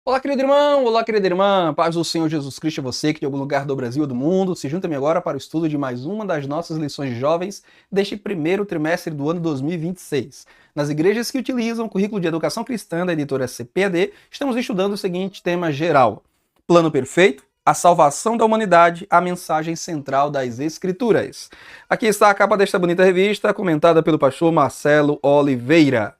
Olá, querido irmão! Olá, querida irmã! Paz do Senhor Jesus Cristo a você que de algum lugar do Brasil ou do mundo. Se junta-me agora para o estudo de mais uma das nossas lições de jovens deste primeiro trimestre do ano 2026. Nas igrejas que utilizam o currículo de educação cristã da editora CPAD, estamos estudando o seguinte tema geral: Plano perfeito, a salvação da humanidade, a mensagem central das Escrituras. Aqui está a capa desta bonita revista, comentada pelo pastor Marcelo Oliveira.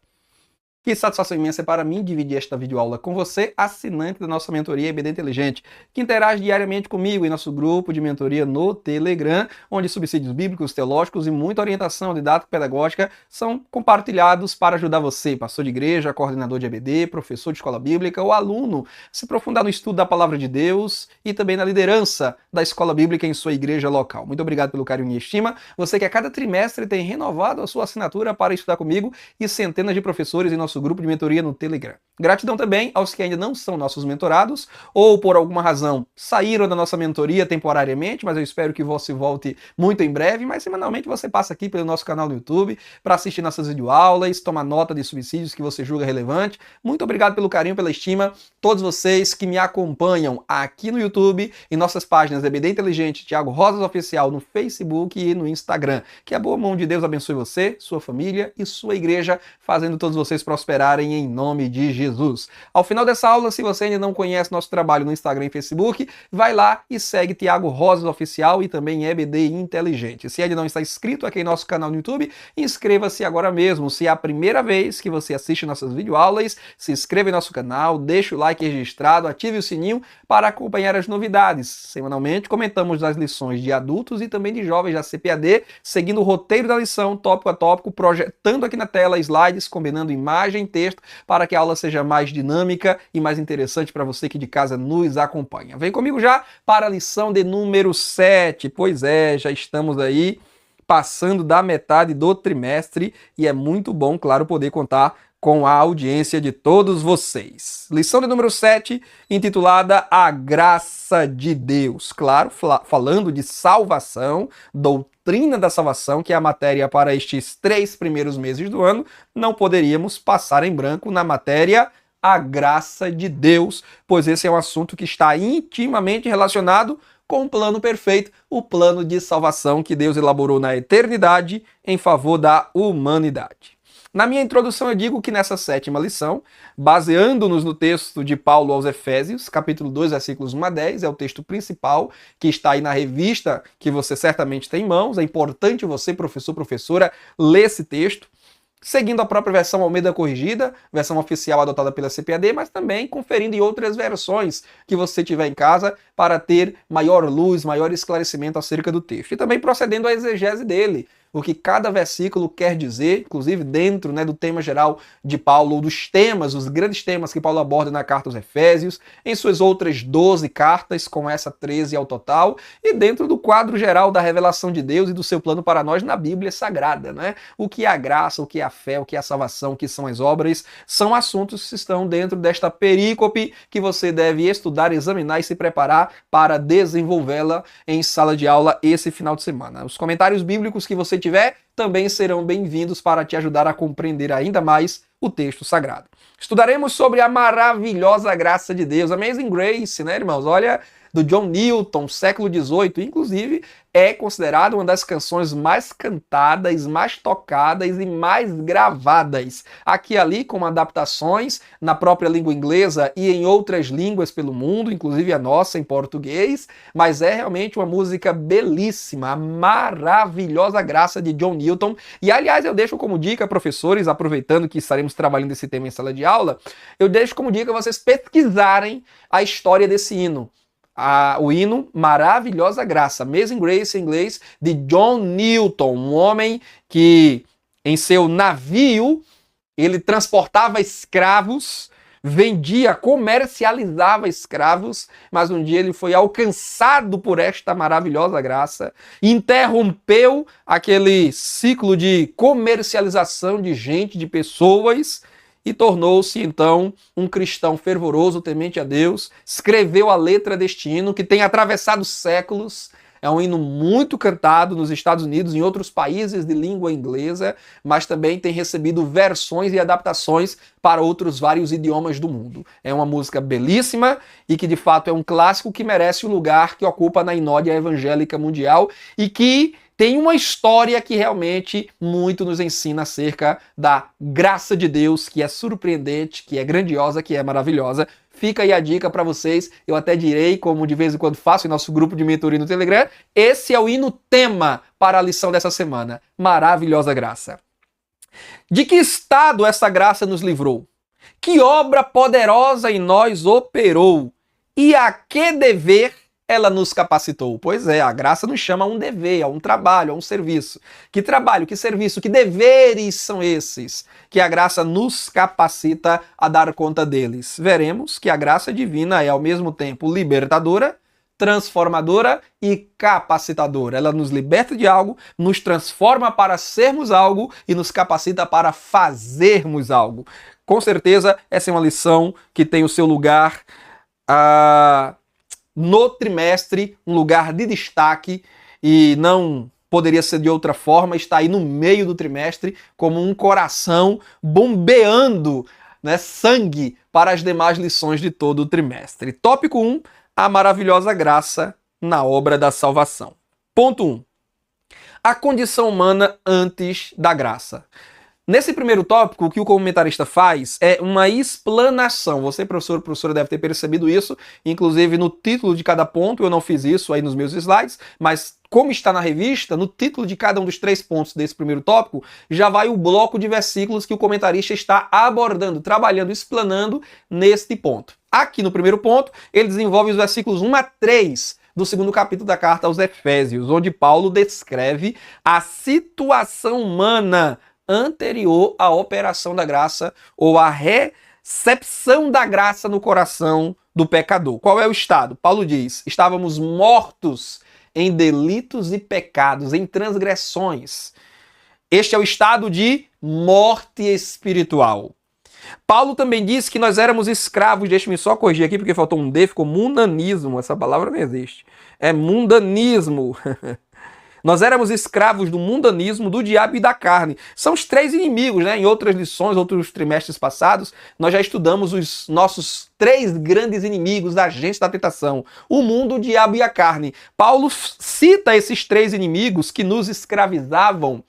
Que satisfação imensa é para mim dividir esta videoaula com você, assinante da nossa mentoria EBD Inteligente, que interage diariamente comigo em nosso grupo de mentoria no Telegram, onde subsídios bíblicos, teológicos e muita orientação didática pedagógica são compartilhados para ajudar você, pastor de igreja, coordenador de EBD, professor de escola bíblica ou aluno, a se aprofundar no estudo da palavra de Deus e também na liderança da escola bíblica em sua igreja local. Muito obrigado pelo carinho e estima. Você que a cada trimestre tem renovado a sua assinatura para estudar comigo e centenas de professores em nosso grupo de mentoria no Telegram. Gratidão também aos que ainda não são nossos mentorados ou por alguma razão saíram da nossa mentoria temporariamente, mas eu espero que você volte muito em breve, mas semanalmente você passa aqui pelo nosso canal no YouTube para assistir nossas videoaulas, tomar nota de subsídios que você julga relevante. Muito obrigado pelo carinho, pela estima, todos vocês que me acompanham aqui no YouTube, em nossas páginas EBD Inteligente, Thiago Rosas Oficial no Facebook e no Instagram. Que a boa mão de Deus abençoe você, sua família e sua igreja, fazendo todos vocês prosperarem em nome de Jesus. Ao final dessa aula, se você ainda não conhece nosso trabalho no Instagram e Facebook, vai lá e segue Thiago Rosas Oficial e também EBD Inteligente. Se ainda não está inscrito aqui em nosso canal no YouTube, inscreva-se agora mesmo. Se é a primeira vez que você assiste nossas videoaulas, se inscreva em nosso canal, deixe o like registrado, ative o sininho para acompanhar as novidades. Semanalmente comentamos as lições de adultos e também de jovens da CPAD, seguindo o roteiro da lição, tópico a tópico, projetando aqui na tela slides, combinando imagem e texto, para que a aula seja mais dinâmica e mais interessante para você que de casa nos acompanha. Vem comigo já para a lição de número 7. Pois é, já estamos aí passando da metade do trimestre e é muito bom, claro, poder contar com a audiência de todos vocês. Lição de número 7, intitulada A Graça de Deus. Claro, falando de salvação, doutrina da salvação, que é a matéria para estes 3 primeiros meses do ano, não poderíamos passar em branco na matéria A Graça de Deus, pois esse é um assunto que está intimamente relacionado com o plano perfeito, o plano de salvação que Deus elaborou na eternidade em favor da humanidade. Na minha introdução eu digo que nessa 7ª lição, baseando-nos no texto de Paulo aos Efésios, capítulo 2, versículos 1 a 10, é o texto principal que está aí na revista que você certamente tem em mãos. É importante você, professor, professora, ler esse texto, seguindo a própria versão Almeida Corrigida, versão oficial adotada pela CPAD, mas também conferindo em outras versões que você tiver em casa para ter maior luz, maior esclarecimento acerca do texto. E também procedendo à exegese dele, o que cada versículo quer dizer, inclusive dentro do tema geral de Paulo, ou dos temas, os grandes temas que Paulo aborda na carta aos Efésios, em suas outras 12 cartas, com essa 13 ao total, e dentro do quadro geral da revelação de Deus e do seu plano para nós na Bíblia Sagrada. O que é a graça, o que é a fé, o que é a salvação, o que são as obras, são assuntos que estão dentro desta perícope que você deve estudar, examinar e se preparar para desenvolvê-la em sala de aula esse final de semana. Os comentários bíblicos que você tiver também serão bem-vindos para te ajudar a compreender ainda mais o texto sagrado. Estudaremos sobre a maravilhosa graça de Deus, Amazing Grace, irmãos? Olha, do John Newton, século XVIII, inclusive é considerado uma das canções mais cantadas, mais tocadas e mais gravadas. Aqui e ali, com adaptações na própria língua inglesa e em outras línguas pelo mundo, inclusive a nossa em português, mas é realmente uma música belíssima, a maravilhosa graça de John Newton. E aliás, eu deixo como dica, professores, aproveitando que estaremos trabalhando esse tema em sala de aula, eu deixo como dica vocês pesquisarem a história desse hino. O hino Maravilhosa Graça, Amazing Grace em inglês, de John Newton, um homem que em seu navio ele transportava escravos, vendia, comercializava escravos, mas um dia ele foi alcançado por esta maravilhosa graça, interrompeu aquele ciclo de comercialização de gente, de pessoas, e tornou-se, então, um cristão fervoroso, temente a Deus, escreveu a letra deste hino, que tem atravessado séculos, É um hino muito cantado nos Estados Unidos, em outros países de língua inglesa, mas também tem recebido versões e adaptações para outros vários idiomas do mundo. É uma música belíssima e que de fato é um clássico que merece o lugar que ocupa na inódia evangélica mundial e que tem uma história que realmente muito nos ensina acerca da graça de Deus, que é surpreendente, que é grandiosa, que é maravilhosa. Fica aí a dica para vocês. Eu até direi, como de vez em quando faço em nosso grupo de mentoria no Telegram, esse é o hino tema para a lição dessa semana. Maravilhosa graça. De que estado essa graça nos livrou? Que obra poderosa em nós operou? E a que dever ela nos capacitou? Pois é, a graça nos chama a um dever, a um trabalho, a um serviço. Que trabalho, que serviço, que deveres são esses que a graça nos capacita a dar conta deles? Veremos que a graça divina é ao mesmo tempo libertadora, transformadora e capacitadora. Ela nos liberta de algo, nos transforma para sermos algo e nos capacita para fazermos algo. Com certeza, essa é uma lição que tem o seu lugar no trimestre, um lugar de destaque, e não poderia ser de outra forma, está aí no meio do trimestre como um coração bombeando, né, sangue para as demais lições de todo o trimestre. Tópico 1, a maravilhosa graça na obra da salvação. Ponto 1. A condição humana antes da graça. Nesse primeiro tópico, o que o comentarista faz é uma explanação. Você, professor, professora, deve ter percebido isso, inclusive no título de cada ponto. Eu não fiz isso aí nos meus slides, mas como está na revista, no título de cada um dos 3 pontos desse primeiro tópico, já vai o bloco de versículos que o comentarista está abordando, trabalhando, explanando neste ponto. Aqui no primeiro ponto, ele desenvolve os versículos 1 a 3 do segundo capítulo da carta aos Efésios, onde Paulo descreve a situação humana anterior à operação da graça ou à recepção da graça no coração do pecador. Qual é o estado? Paulo diz: estávamos mortos em delitos e pecados, em transgressões. Este é o estado de morte espiritual. Paulo também diz que nós éramos escravos, deixa-me só corrigir aqui porque faltou um D, ficou mundanismo, essa palavra não existe. É mundanismo. Nós éramos escravos do mundanismo, do diabo e da carne. São os 3 inimigos, né? Em outras lições, outros trimestres passados, nós já estudamos os nossos 3 grandes inimigos da agência da tentação: o mundo, o diabo e a carne. Paulo cita esses 3 inimigos que nos escravizavam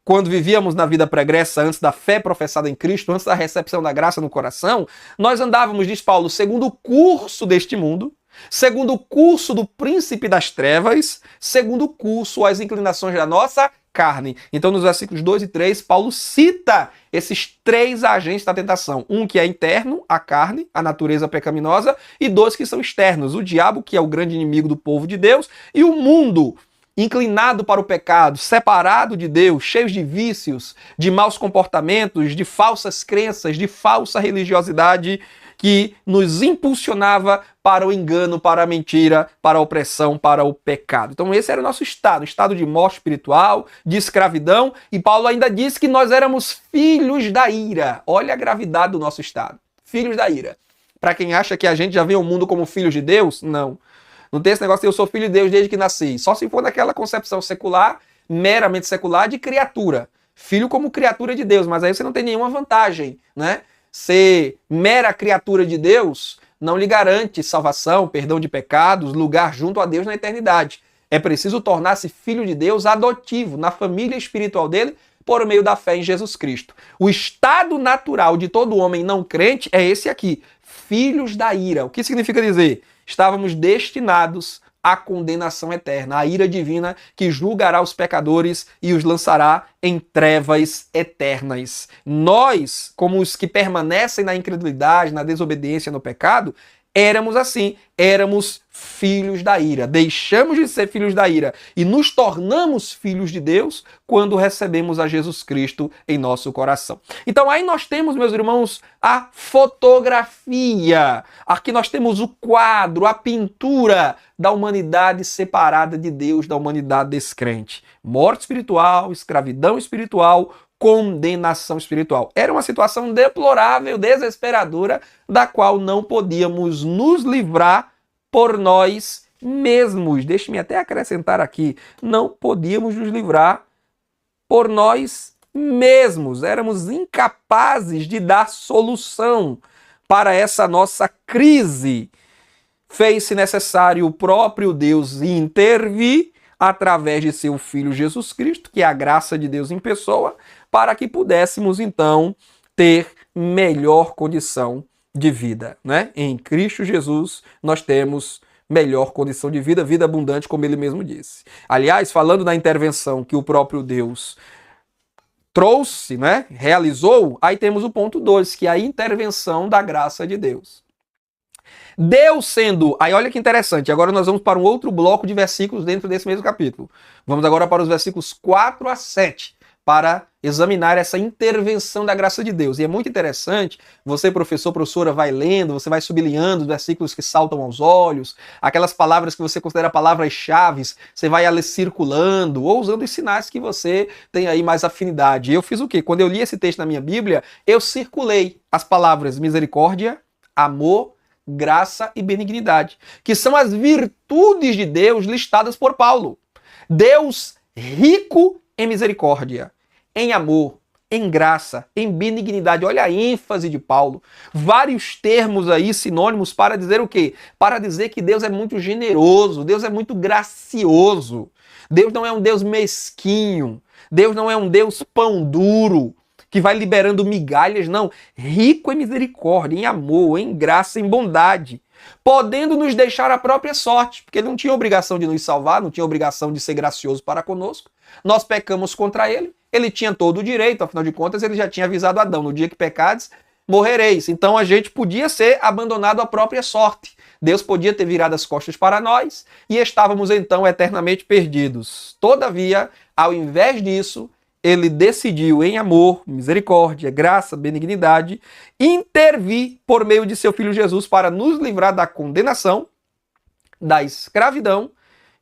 quando vivíamos na vida pregressa, antes da fé professada em Cristo, antes da recepção da graça no coração. Nós andávamos, diz Paulo, segundo o curso deste mundo, segundo o curso do príncipe das trevas, segundo o curso, as inclinações da nossa carne. Então, nos versículos 2 e 3, Paulo cita esses 3 agentes da tentação. Um que é interno, a carne, a natureza pecaminosa, e 2 que são externos, o diabo, que é o grande inimigo do povo de Deus, e o mundo, inclinado para o pecado, separado de Deus, cheios de vícios, de maus comportamentos, de falsas crenças, de falsa religiosidade, que nos impulsionava para o engano, para a mentira, para a opressão, para o pecado. Então esse era o nosso estado, estado de morte espiritual, de escravidão, e Paulo ainda disse que nós éramos filhos da ira. Olha a gravidade do nosso estado, filhos da ira. Para quem acha que a gente já vê o mundo como filhos de Deus, não. Não tem esse negócio de eu sou filho de Deus desde que nasci. Só se for naquela concepção secular, meramente secular, de criatura. Filho como criatura de Deus, mas aí você não tem nenhuma vantagem, né? Ser mera criatura de Deus não lhe garante salvação, perdão de pecados, lugar junto a Deus na eternidade. É preciso tornar-se filho de Deus adotivo, na família espiritual dele, por meio da fé em Jesus Cristo. O estado natural de todo homem não crente é esse aqui, filhos da ira. O que significa dizer? Estávamos destinados à condenação eterna, à ira divina que julgará os pecadores e os lançará em trevas eternas. Nós, como os que permanecem na incredulidade, na desobediência, no pecado, éramos assim, éramos filhos da ira. Deixamos de ser filhos da ira e nos tornamos filhos de Deus quando recebemos a Jesus Cristo em nosso coração. Então aí nós temos, meus irmãos, a fotografia. Aqui nós temos o quadro, a pintura da humanidade separada de Deus, da humanidade descrente. Morte espiritual, escravidão espiritual, condenação espiritual. Era uma situação deplorável, desesperadora, da qual não podíamos nos livrar por nós mesmos, deixe-me até acrescentar aqui, não podíamos nos livrar por nós mesmos, éramos incapazes de dar solução para essa nossa crise. Fez-se necessário o próprio Deus intervir através de seu Filho Jesus Cristo, que é a graça de Deus em pessoa, para que pudéssemos então ter melhor condição de vida, né? Em Cristo Jesus nós temos melhor condição de vida, vida abundante, como ele mesmo disse. Aliás, falando da intervenção que o próprio Deus trouxe, né, realizou, aí temos o ponto 2, que é a intervenção da graça de Deus. Deus sendo... Aí olha que interessante, agora nós vamos para um outro bloco de versículos dentro desse mesmo capítulo. Vamos agora para os versículos 4 a 7, para examinar essa intervenção da graça de Deus. E é muito interessante, você, professor, professora, vai lendo, você vai sublinhando os versículos que saltam aos olhos, aquelas palavras que você considera palavras-chave, você vai ali circulando, ou usando os sinais que você tem aí mais afinidade. Eu fiz o quê? Quando eu li esse texto na minha Bíblia, eu circulei as palavras misericórdia, amor, graça e benignidade, que são as virtudes de Deus listadas por Paulo. Deus rico em misericórdia, em amor, em graça, em benignidade. Olha a ênfase de Paulo. Vários termos aí, sinônimos, para dizer o quê? Para dizer que Deus é muito generoso, Deus é muito gracioso. Deus não é um Deus mesquinho. Deus não é um Deus pão duro, que vai liberando migalhas, não. Rico em misericórdia, em amor, em graça, em bondade, podendo nos deixar a própria sorte, porque ele não tinha obrigação de nos salvar, não tinha obrigação de ser gracioso para conosco. Nós pecamos contra ele, ele tinha todo o direito, afinal de contas ele já tinha avisado Adão, no dia que pecares, morrereis. Então a gente podia ser abandonado à própria sorte. Deus podia ter virado as costas para nós e estávamos então eternamente perdidos. Todavia, ao invés disso, ele decidiu em amor, misericórdia, graça, benignidade, intervir por meio de seu Filho Jesus para nos livrar da condenação, da escravidão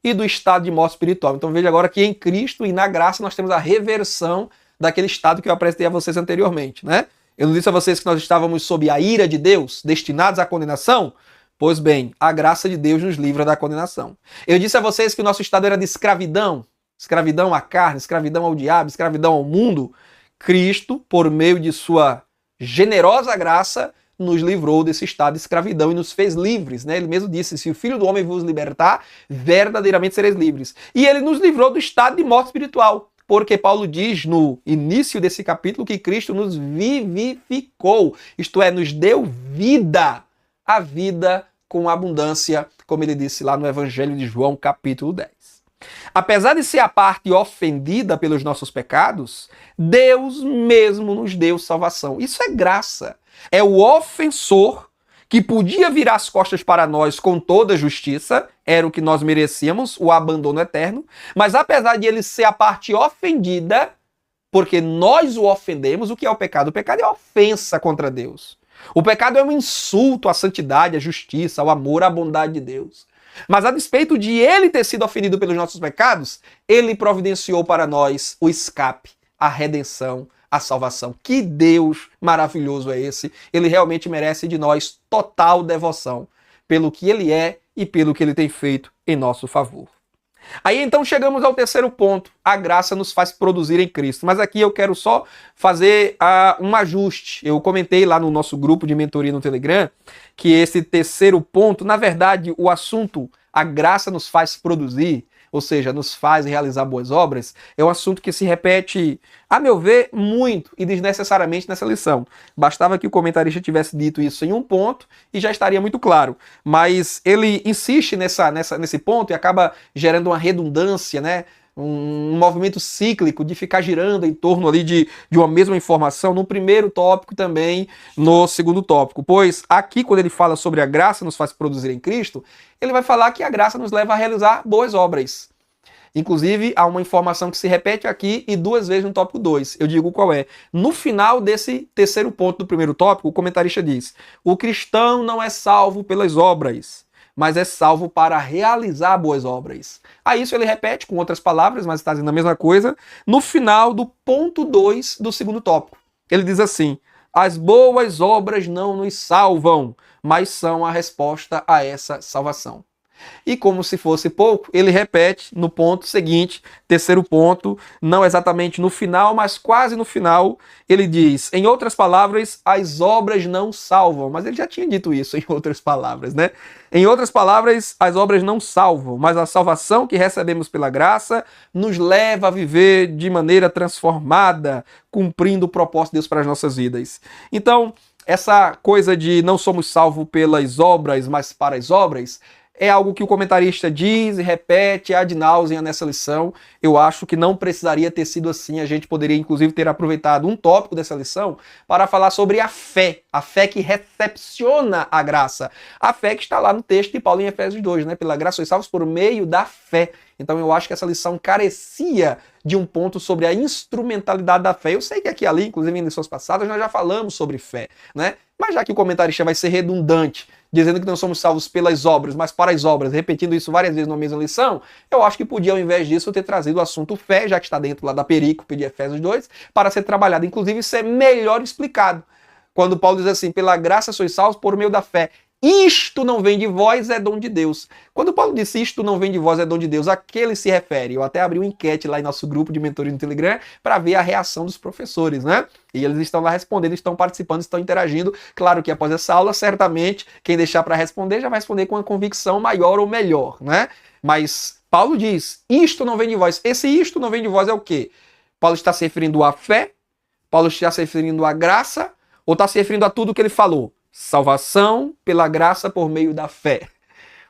e do estado de morte espiritual. Então veja agora que em Cristo e na graça nós temos a reversão daquele estado que eu apresentei a vocês anteriormente, né? Eu não disse a vocês que nós estávamos sob a ira de Deus, destinados à condenação? Pois bem, a graça de Deus nos livra da condenação. Eu disse a vocês que o nosso estado era de escravidão, escravidão à carne, escravidão ao diabo, escravidão ao mundo. Cristo, por meio de sua generosa graça, nos livrou desse estado de escravidão e nos fez livres, né? Ele mesmo disse, se o Filho do Homem vos libertar, verdadeiramente sereis livres. E ele nos livrou do estado de morte espiritual, porque Paulo diz no início desse capítulo que Cristo nos vivificou, isto é, nos deu vida, a vida com abundância, como ele disse lá no Evangelho de João, capítulo 10. Apesar de ser a parte ofendida pelos nossos pecados, Deus mesmo nos deu salvação. Isso é graça. É o ofensor que podia virar as costas para nós com toda justiça, era o que nós merecíamos, o abandono eterno, mas apesar de ele ser a parte ofendida, porque nós o ofendemos, o que é o pecado? O pecado é a ofensa contra Deus. O pecado é um insulto à santidade, à justiça, ao amor, à bondade de Deus. Mas a despeito de ele ter sido ofendido pelos nossos pecados, ele providenciou para nós o escape, a redenção, a salvação. Que Deus maravilhoso é esse! Ele realmente merece de nós total devoção pelo que ele é e pelo que ele tem feito em nosso favor. Aí então chegamos ao terceiro ponto, a graça nos faz produzir em Cristo. Mas aqui eu quero só fazer um ajuste. Eu comentei lá no nosso grupo de mentoria no Telegram que esse terceiro ponto, na verdade, o assunto a graça nos faz produzir, ou seja, nos faz realizar boas obras, é um assunto que se repete, a meu ver, muito e desnecessariamente nessa lição. Bastava que o comentarista tivesse dito isso em um ponto e já estaria muito claro. Mas ele insiste nesse ponto e acaba gerando uma redundância, né? Um movimento cíclico de ficar girando em torno ali de uma mesma informação no primeiro tópico e também no segundo tópico. Pois aqui, quando ele fala sobre a graça nos faz produzir em Cristo, ele vai falar que a graça nos leva a realizar boas obras. Inclusive, há uma informação que se repete aqui e duas vezes no tópico 2. Eu digo qual é. No final desse terceiro ponto do primeiro tópico, o comentarista diz: o cristão não é salvo pelas obras, mas é salvo para realizar boas obras. A isso ele repete com outras palavras, mas está dizendo a mesma coisa, no final do ponto 2 do segundo tópico. Ele diz assim: as boas obras não nos salvam, mas são a resposta a essa salvação. E como se fosse pouco, ele repete no ponto seguinte, terceiro ponto, não exatamente no final, mas quase no final, ele diz, em outras palavras, as obras não salvam. Mas ele já tinha dito isso em outras palavras, né? Em outras palavras, as obras não salvam, mas a salvação que recebemos pela graça nos leva a viver de maneira transformada, cumprindo o propósito de Deus para as nossas vidas. Então, essa coisa de não somos salvos pelas obras, mas para as obras, é algo que o comentarista diz e repete ad nauseam nessa lição. Eu acho que não precisaria ter sido assim. A gente poderia, inclusive, ter aproveitado um tópico dessa lição para falar sobre a fé que recepciona a graça. A fé que está lá no texto de Paulo em Efésios 2, né? Pela graça sois salvos por meio da fé. Então eu acho que essa lição carecia de um ponto sobre a instrumentalidade da fé. Eu sei que aqui e ali, inclusive em lições passadas, nós já falamos sobre fé, né? Mas já que o comentarista vai ser redundante, dizendo que não somos salvos pelas obras, mas para as obras, repetindo isso várias vezes na mesma lição, eu acho que podia, ao invés disso, ter trazido o assunto fé, já que está dentro lá da perícope de Efésios 2, para ser trabalhado, inclusive ser melhor explicado. Quando Paulo diz assim, pela graça sois salvos por meio da fé. Isto não vem de vós, é dom de Deus. Quando Paulo disse isto não vem de vós, é dom de Deus, a que ele se refere? Eu até abri uma enquete lá em nosso grupo de mentores no Telegram para ver a reação dos professores, né? E eles estão lá respondendo, estão participando, estão interagindo. Claro que após essa aula, certamente, quem deixar para responder já vai responder com uma convicção maior ou melhor, né? Mas Paulo diz, isto não vem de vós. Esse isto não vem de vós é o quê? Paulo está se referindo à fé? Paulo está se referindo à graça? Ou está se referindo a tudo que ele falou? Salvação pela graça por meio da fé.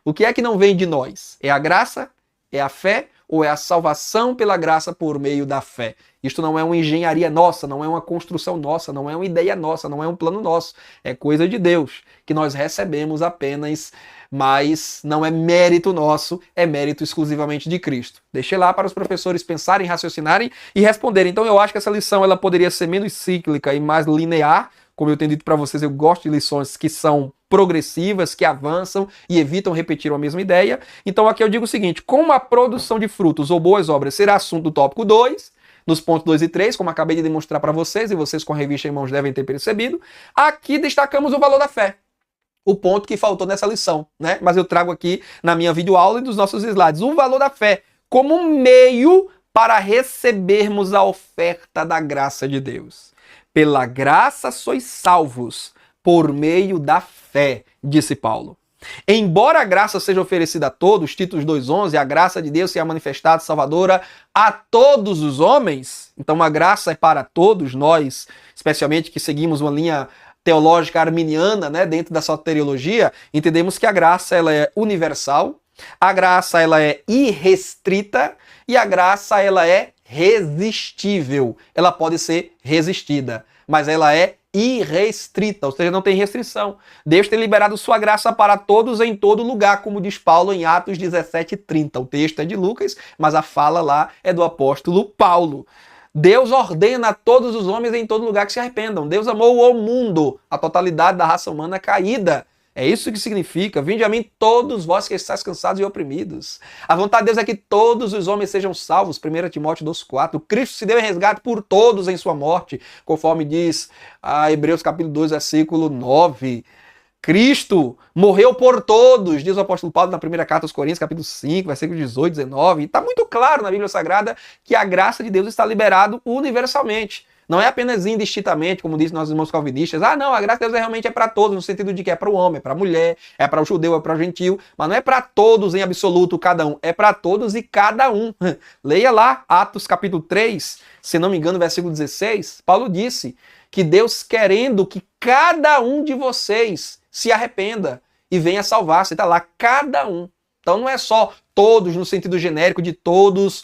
O que é que não vem de nós? É a graça? É a fé? Ou é a salvação pela graça por meio da fé? Isto não é uma engenharia nossa, não é uma construção nossa, não é uma ideia nossa, não é um plano nosso. É coisa de Deus, que nós recebemos apenas, mas não é mérito nosso, é mérito exclusivamente de Cristo. Deixei lá para os professores pensarem, raciocinarem e responderem. Então eu acho que essa lição ela poderia ser menos cíclica e mais linear. Como eu tenho dito para vocês, eu gosto de lições que são progressivas, que avançam e evitam repetir a mesma ideia. Então aqui eu digo o seguinte, como a produção de frutos ou boas obras será assunto do tópico 2, nos pontos 2 e 3, como acabei de demonstrar para vocês, e vocês com a revista em mãos devem ter percebido, aqui destacamos o valor da fé. O ponto que faltou nessa lição, né? Mas eu trago aqui na minha videoaula e dos nossos slides, o valor da fé como um meio para recebermos a oferta da graça de Deus. Pela graça sois salvos, por meio da fé, disse Paulo. Embora a graça seja oferecida a todos, Títulos 2,11, a graça de Deus seja manifestada salvadora a todos os homens, então a graça é para todos nós, especialmente que seguimos uma linha teológica arminiana, né, dentro da soteriologia, entendemos que a graça ela é universal, a graça ela é irrestrita e a graça ela é resistível. Ela pode ser resistida, mas ela é irrestrita, ou seja, não tem restrição. Deus tem liberado sua graça para todos em todo lugar, como diz Paulo em Atos 17:30. O texto é de Lucas, mas a fala lá é do apóstolo Paulo. Deus ordena a todos os homens em todo lugar que se arrependam. Deus amou o mundo, a totalidade da raça humana caída. É isso que significa, vinde a mim todos vós que estáis cansados e oprimidos. A vontade de Deus é que todos os homens sejam salvos, 1 Timóteo 2,4. Cristo se deu em resgate por todos em sua morte, conforme diz a Hebreus capítulo 2, versículo 9. Cristo morreu por todos, diz o apóstolo Paulo na primeira carta aos Coríntios, capítulo 5, versículo 18, 19. Está muito claro na Bíblia Sagrada que a graça de Deus está liberada universalmente. Não é apenas indistintamente, como dizem nossos irmãos calvinistas. Ah, não, a graça de Deus realmente é para todos, no sentido de que é para o homem, é para a mulher, é para o judeu, é para o gentil, mas não é para todos em absoluto, cada um. É para todos e cada um. Leia lá, Atos capítulo 3, se não me engano, versículo 16. Paulo disse que Deus querendo que cada um de vocês se arrependa e venha salvar. Você está lá, cada um. Então não é só todos no sentido genérico de todos,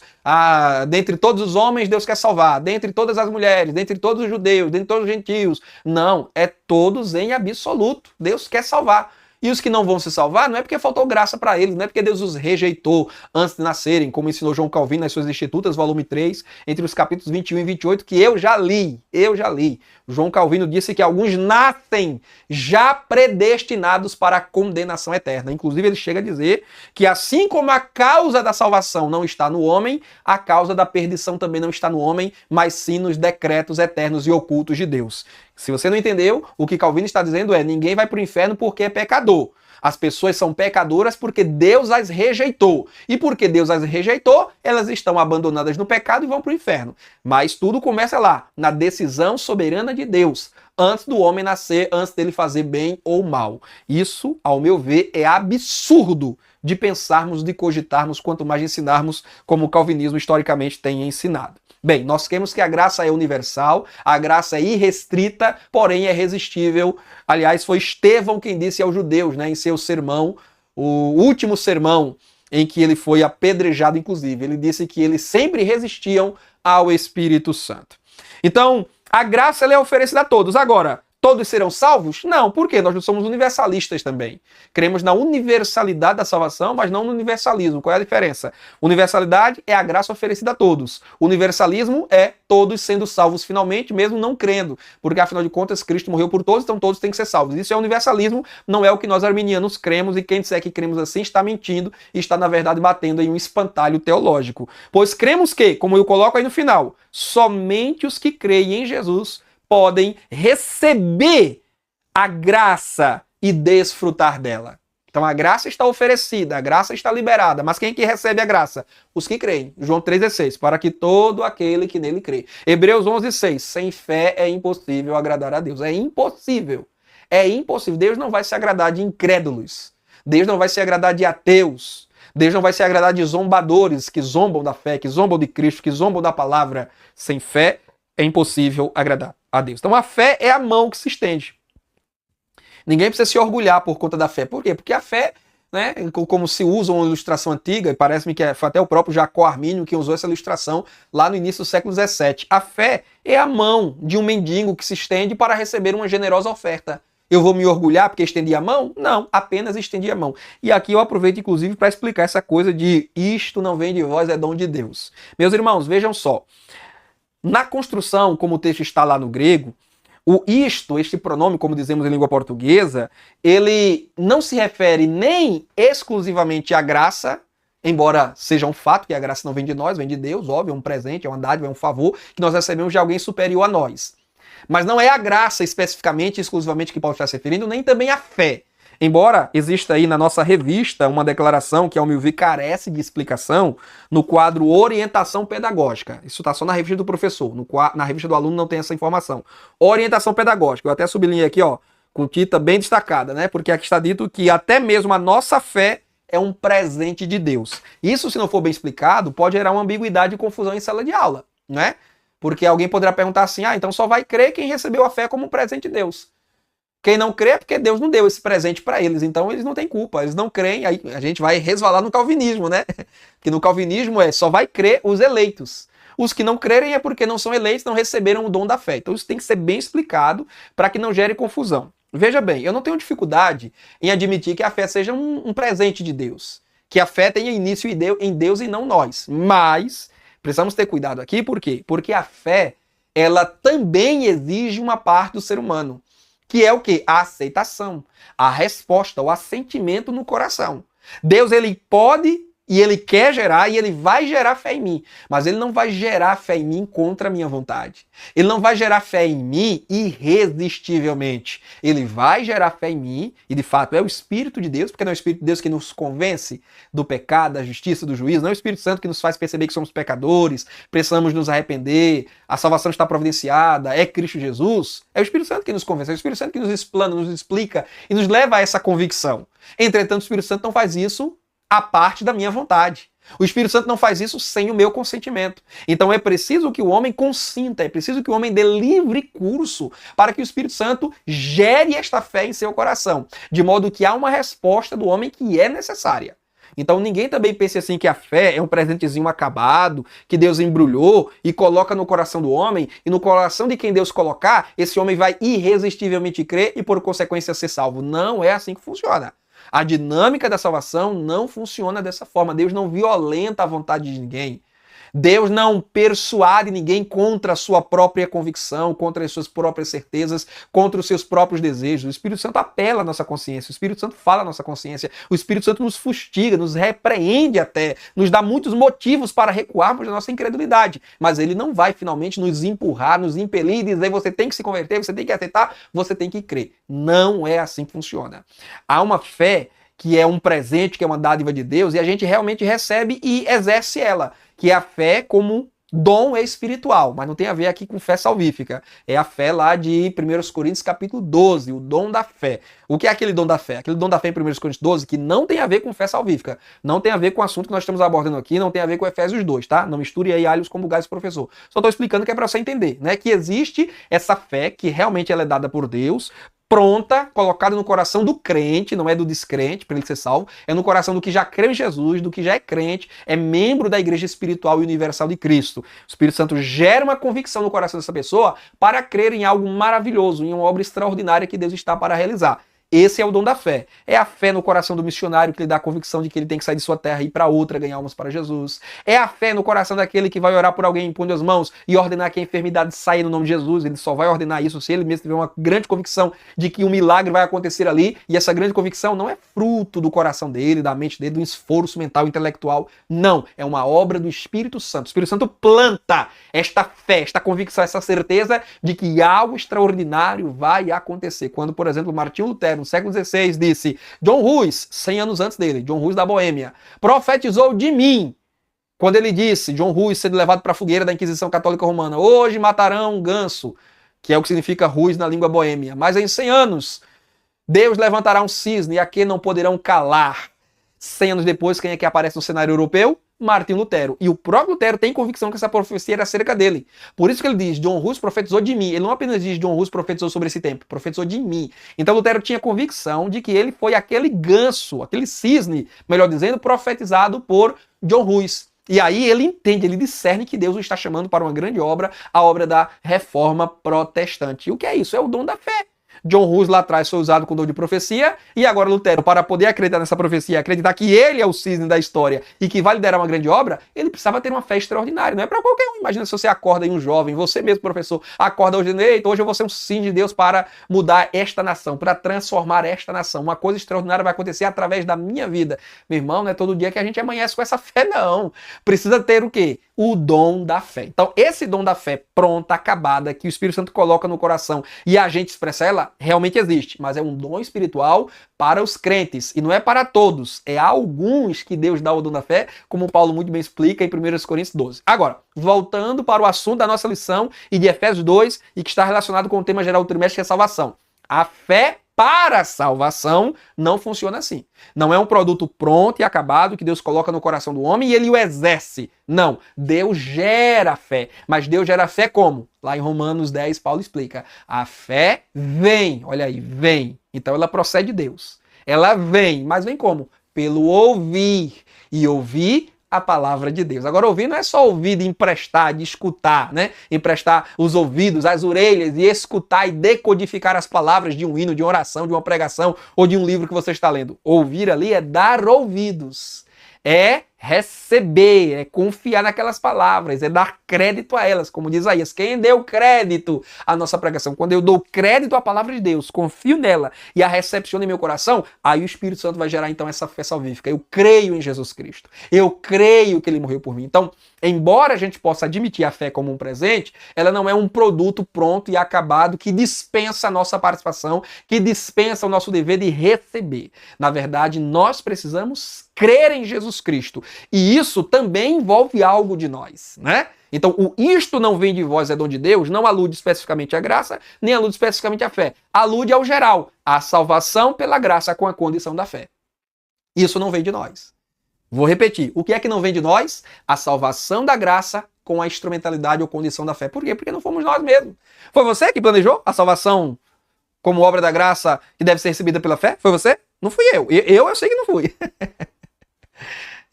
dentre todos os homens Deus quer salvar, dentre todas as mulheres, dentre todos os judeus, dentre todos os gentios. Não, é todos em absoluto. Deus quer salvar. E os que não vão se salvar não é porque faltou graça para eles, não é porque Deus os rejeitou antes de nascerem, como ensinou João Calvino nas suas Institutas, volume 3, entre os capítulos 21 e 28, que eu já li. João Calvino disse que alguns nascem já predestinados para a condenação eterna. Inclusive ele chega a dizer que assim como a causa da salvação não está no homem, a causa da perdição também não está no homem, mas sim nos decretos eternos e ocultos de Deus. Se você não entendeu, o que Calvino está dizendo é: ninguém vai para o inferno porque é pecador. As pessoas são pecadoras porque Deus as rejeitou. E porque Deus as rejeitou, elas estão abandonadas no pecado e vão para o inferno. Mas tudo começa lá, na decisão soberana de Deus, antes do homem nascer, antes dele fazer bem ou mal. Isso, ao meu ver, é absurdo de pensarmos, de cogitarmos, quanto mais de ensinarmos, como o calvinismo historicamente tem ensinado. Bem, nós cremos que a graça é universal, a graça é irrestrita, porém é irresistível. Aliás, foi Estevão quem disse aos judeus, em seu sermão, o último sermão em que ele foi apedrejado, inclusive. Ele disse que eles sempre resistiam ao Espírito Santo. Então, a graça ela é oferecida a todos. Agora, todos serão salvos? Não, por quê? Nós não somos universalistas também. Cremos na universalidade da salvação, mas não no universalismo. Qual é a diferença? Universalidade é a graça oferecida a todos. Universalismo é todos sendo salvos finalmente, mesmo não crendo. Porque, afinal de contas, Cristo morreu por todos, então todos têm que ser salvos. Isso é universalismo, não é o que nós arminianos cremos, e quem disser que cremos assim está mentindo e está, na verdade, batendo em um espantalho teológico. Pois cremos que, como eu coloco aí no final, somente os que creem em Jesus podem receber a graça e desfrutar dela. Então a graça está oferecida, a graça está liberada, mas quem que recebe a graça? Os que creem. João 3,16, para que todo aquele que nele crê. Hebreus 11,6, sem fé é impossível agradar a Deus. É impossível. É impossível. Deus não vai se agradar de incrédulos. Deus não vai se agradar de ateus. Deus não vai se agradar de zombadores que zombam da fé, que zombam de Cristo, que zombam da palavra. Sem fé é impossível agradar a Deus. Então a fé é a mão que se estende. Ninguém precisa se orgulhar por conta da fé. Por quê? Porque a fé, como se usa uma ilustração antiga, e parece-me que foi até o próprio Jacó Armínio que usou essa ilustração lá no início do século XVII. A fé é a mão de um mendigo que se estende para receber uma generosa oferta. Eu vou me orgulhar porque estendi a mão? Não, apenas estendi a mão. E aqui eu aproveito, inclusive, para explicar essa coisa de isto não vem de vós, é dom de Deus. Meus irmãos, vejam só. Na construção, como o texto está lá no grego, o isto, este pronome, como dizemos em língua portuguesa, ele não se refere nem exclusivamente à graça, embora seja um fato que a graça não vem de nós, vem de Deus, óbvio, é um presente, é uma dádiva, é um favor que nós recebemos de alguém superior a nós. Mas não é a graça especificamente, exclusivamente que Paulo está se referindo, nem também a fé. Embora exista aí na nossa revista uma declaração que, ao meu ver, carece de explicação no quadro Orientação Pedagógica. Isso está só na revista do professor, na revista do aluno não tem essa informação. Orientação Pedagógica, eu até sublinhei aqui, com tinta bem destacada, porque aqui está dito que até mesmo a nossa fé é um presente de Deus. Isso, se não for bem explicado, pode gerar uma ambiguidade e confusão em sala de aula, Porque alguém poderá perguntar assim, então só vai crer quem recebeu a fé como um presente de Deus. Quem não crê é porque Deus não deu esse presente para eles, então eles não têm culpa, eles não creem, aí a gente vai resvalar no calvinismo, Que no calvinismo só vai crer os eleitos. Os que não crerem é porque não são eleitos, não receberam o dom da fé. Então isso tem que ser bem explicado para que não gere confusão. Veja bem, eu não tenho dificuldade em admitir que a fé seja um presente de Deus, que a fé tenha início em Deus e não nós, mas precisamos ter cuidado aqui, por quê? Porque a fé, ela também exige uma parte do ser humano. Que é o quê? A aceitação, a resposta, o assentimento no coração. Deus, ele pode e ele quer gerar e ele vai gerar fé em mim. Mas ele não vai gerar fé em mim contra a minha vontade. Ele não vai gerar fé em mim irresistivelmente. Ele vai gerar fé em mim, e de fato é o Espírito de Deus, porque não é o Espírito de Deus que nos convence do pecado, da justiça, do juízo, não é o Espírito Santo que nos faz perceber que somos pecadores, precisamos nos arrepender, a salvação está providenciada, é Cristo Jesus. É o Espírito Santo que nos convence, é o Espírito Santo que nos explana, nos explica e nos leva a essa convicção. Entretanto, o Espírito Santo não faz isso a parte da minha vontade. O Espírito Santo não faz isso sem o meu consentimento. Então é preciso que o homem consinta, é preciso que o homem dê livre curso para que o Espírito Santo gere esta fé em seu coração, de modo que há uma resposta do homem que é necessária. Então ninguém também pense assim que a fé é um presentezinho acabado, que Deus embrulhou e coloca no coração do homem, e no coração de quem Deus colocar, esse homem vai irresistivelmente crer e por consequência ser salvo. Não é assim que funciona. A dinâmica da salvação não funciona dessa forma. Deus não violenta a vontade de ninguém. Deus não persuade ninguém contra a sua própria convicção, contra as suas próprias certezas, contra os seus próprios desejos. O Espírito Santo apela à nossa consciência, o Espírito Santo fala à nossa consciência, o Espírito Santo nos fustiga, nos repreende até, nos dá muitos motivos para recuarmos da nossa incredulidade. Mas ele não vai finalmente nos empurrar, nos impelir e dizer você tem que se converter, você tem que aceitar, você tem que crer. Não é assim que funciona. Há uma fé que é um presente, que é uma dádiva de Deus, e a gente realmente recebe e exerce ela, que é a fé como dom espiritual, mas não tem a ver aqui com fé salvífica. É a fé lá de 1 Coríntios capítulo 12, o dom da fé. O que é aquele dom da fé? Aquele dom da fé em 1 Coríntios 12 que não tem a ver com fé salvífica, não tem a ver com o assunto que nós estamos abordando aqui, não tem a ver com Efésios 2, tá? Não misture aí alhos com bugalhos, professor. Só estou explicando que é para você entender, né? Que existe essa fé que realmente ela é dada por Deus, pronta, colocada no coração do crente, não é do descrente, para ele ser salvo, é no coração do que já crê em Jesus, do que já é crente, é membro da igreja espiritual e universal de Cristo. O Espírito Santo gera uma convicção no coração dessa pessoa para crer em algo maravilhoso, em uma obra extraordinária que Deus está para realizar. Esse é o dom da fé. É a fé no coração do missionário que lhe dá a convicção de que ele tem que sair de sua terra e ir para outra, ganhar almas para Jesus. É a fé no coração daquele que vai orar por alguém, impondo as mãos e ordenar que a enfermidade saia no nome de Jesus. Ele só vai ordenar isso se ele mesmo tiver uma grande convicção de que um milagre vai acontecer ali. E essa grande convicção não é fruto do coração dele, da mente dele, do esforço mental, intelectual. Não. É uma obra do Espírito Santo. O Espírito Santo planta esta fé, esta convicção, essa certeza de que algo extraordinário vai acontecer. Quando, por exemplo, Martinho Lutero, no século XVI, disse: John Hus, 100 anos antes dele, John Hus da Boêmia, profetizou de mim, quando ele disse, John Hus sendo levado para a fogueira da Inquisição Católica Romana, hoje matarão um ganso, que é o que significa Hus na língua boêmia, mas em 100 anos Deus levantará um cisne e a que não poderão calar. 100 anos depois, quem é que aparece no cenário europeu? Martinho Lutero. E o próprio Lutero tem convicção que essa profecia era acerca dele. Por isso que ele diz, John Hus profetizou de mim. Ele não apenas diz, John Hus profetizou sobre esse tempo, profetizou de mim. Então Lutero tinha convicção de que ele foi aquele ganso, aquele cisne, melhor dizendo, profetizado por John Hus. E aí ele entende, ele discerne que Deus o está chamando para uma grande obra, a obra da reforma protestante. E o que é isso? É o dom da fé. John Hus lá atrás foi usado com dom de profecia, e agora Lutero, para poder acreditar nessa profecia, acreditar que ele é o cisne da história e que vai liderar uma grande obra, ele precisava ter uma fé extraordinária. Não é para qualquer um. Imagina se você acorda aí um jovem, você mesmo, professor, acorda hoje, eita, hoje eu vou ser um cisne de Deus para mudar esta nação, para transformar esta nação. Uma coisa extraordinária vai acontecer através da minha vida. Meu irmão, não é todo dia que a gente amanhece com essa fé, não. Precisa ter o quê? O dom da fé. Então, esse dom da fé pronta, acabada, que o Espírito Santo coloca no coração e a gente expressa ela, realmente existe, mas é um dom espiritual para os crentes, e não é para todos, é a alguns que Deus dá o dom da fé, como Paulo muito bem explica em 1 Coríntios 12. Agora, voltando para o assunto da nossa lição e de Efésios 2, e que está relacionado com o tema geral do trimestre, que é salvação. A fé para a salvação não funciona assim. Não é um produto pronto e acabado que Deus coloca no coração do homem e ele o exerce. Não. Deus gera fé. Mas Deus gera fé como? Lá em Romanos 10, Paulo explica. A fé vem. Olha aí, vem. Então ela procede de Deus. Ela vem. Mas vem como? Pelo ouvir. E ouvir a palavra de Deus. Agora, ouvir não é só ouvir de emprestar, de escutar, né? Emprestar os ouvidos, as orelhas e escutar e decodificar as palavras de um hino, de uma oração, de uma pregação ou de um livro que você está lendo. Ouvir ali é dar ouvidos. É receber, é confiar naquelas palavras, é dar crédito a elas, como diz Isaías. Quem deu crédito à nossa pregação? Quando eu dou crédito à palavra de Deus, confio nela e a recepciono em meu coração, aí o Espírito Santo vai gerar então essa fé salvífica. Eu creio em Jesus Cristo. Eu creio que ele morreu por mim. Então, embora a gente possa admitir a fé como um presente, ela não é um produto pronto e acabado que dispensa a nossa participação, que dispensa o nosso dever de receber. Na verdade, nós precisamos crer em Jesus Cristo. E isso também envolve algo de nós, né? Então, o isto não vem de vós é dom de Deus, não alude especificamente à graça, nem alude especificamente à fé. Alude ao geral, à salvação pela graça com a condição da fé. Isso não vem de nós. Vou repetir. O que é que não vem de nós? A salvação da graça com a instrumentalidade ou condição da fé. Por quê? Porque não fomos nós mesmos. Foi você que planejou a salvação como obra da graça que deve ser recebida pela fé? Foi você? Não fui eu. Eu sei que não fui.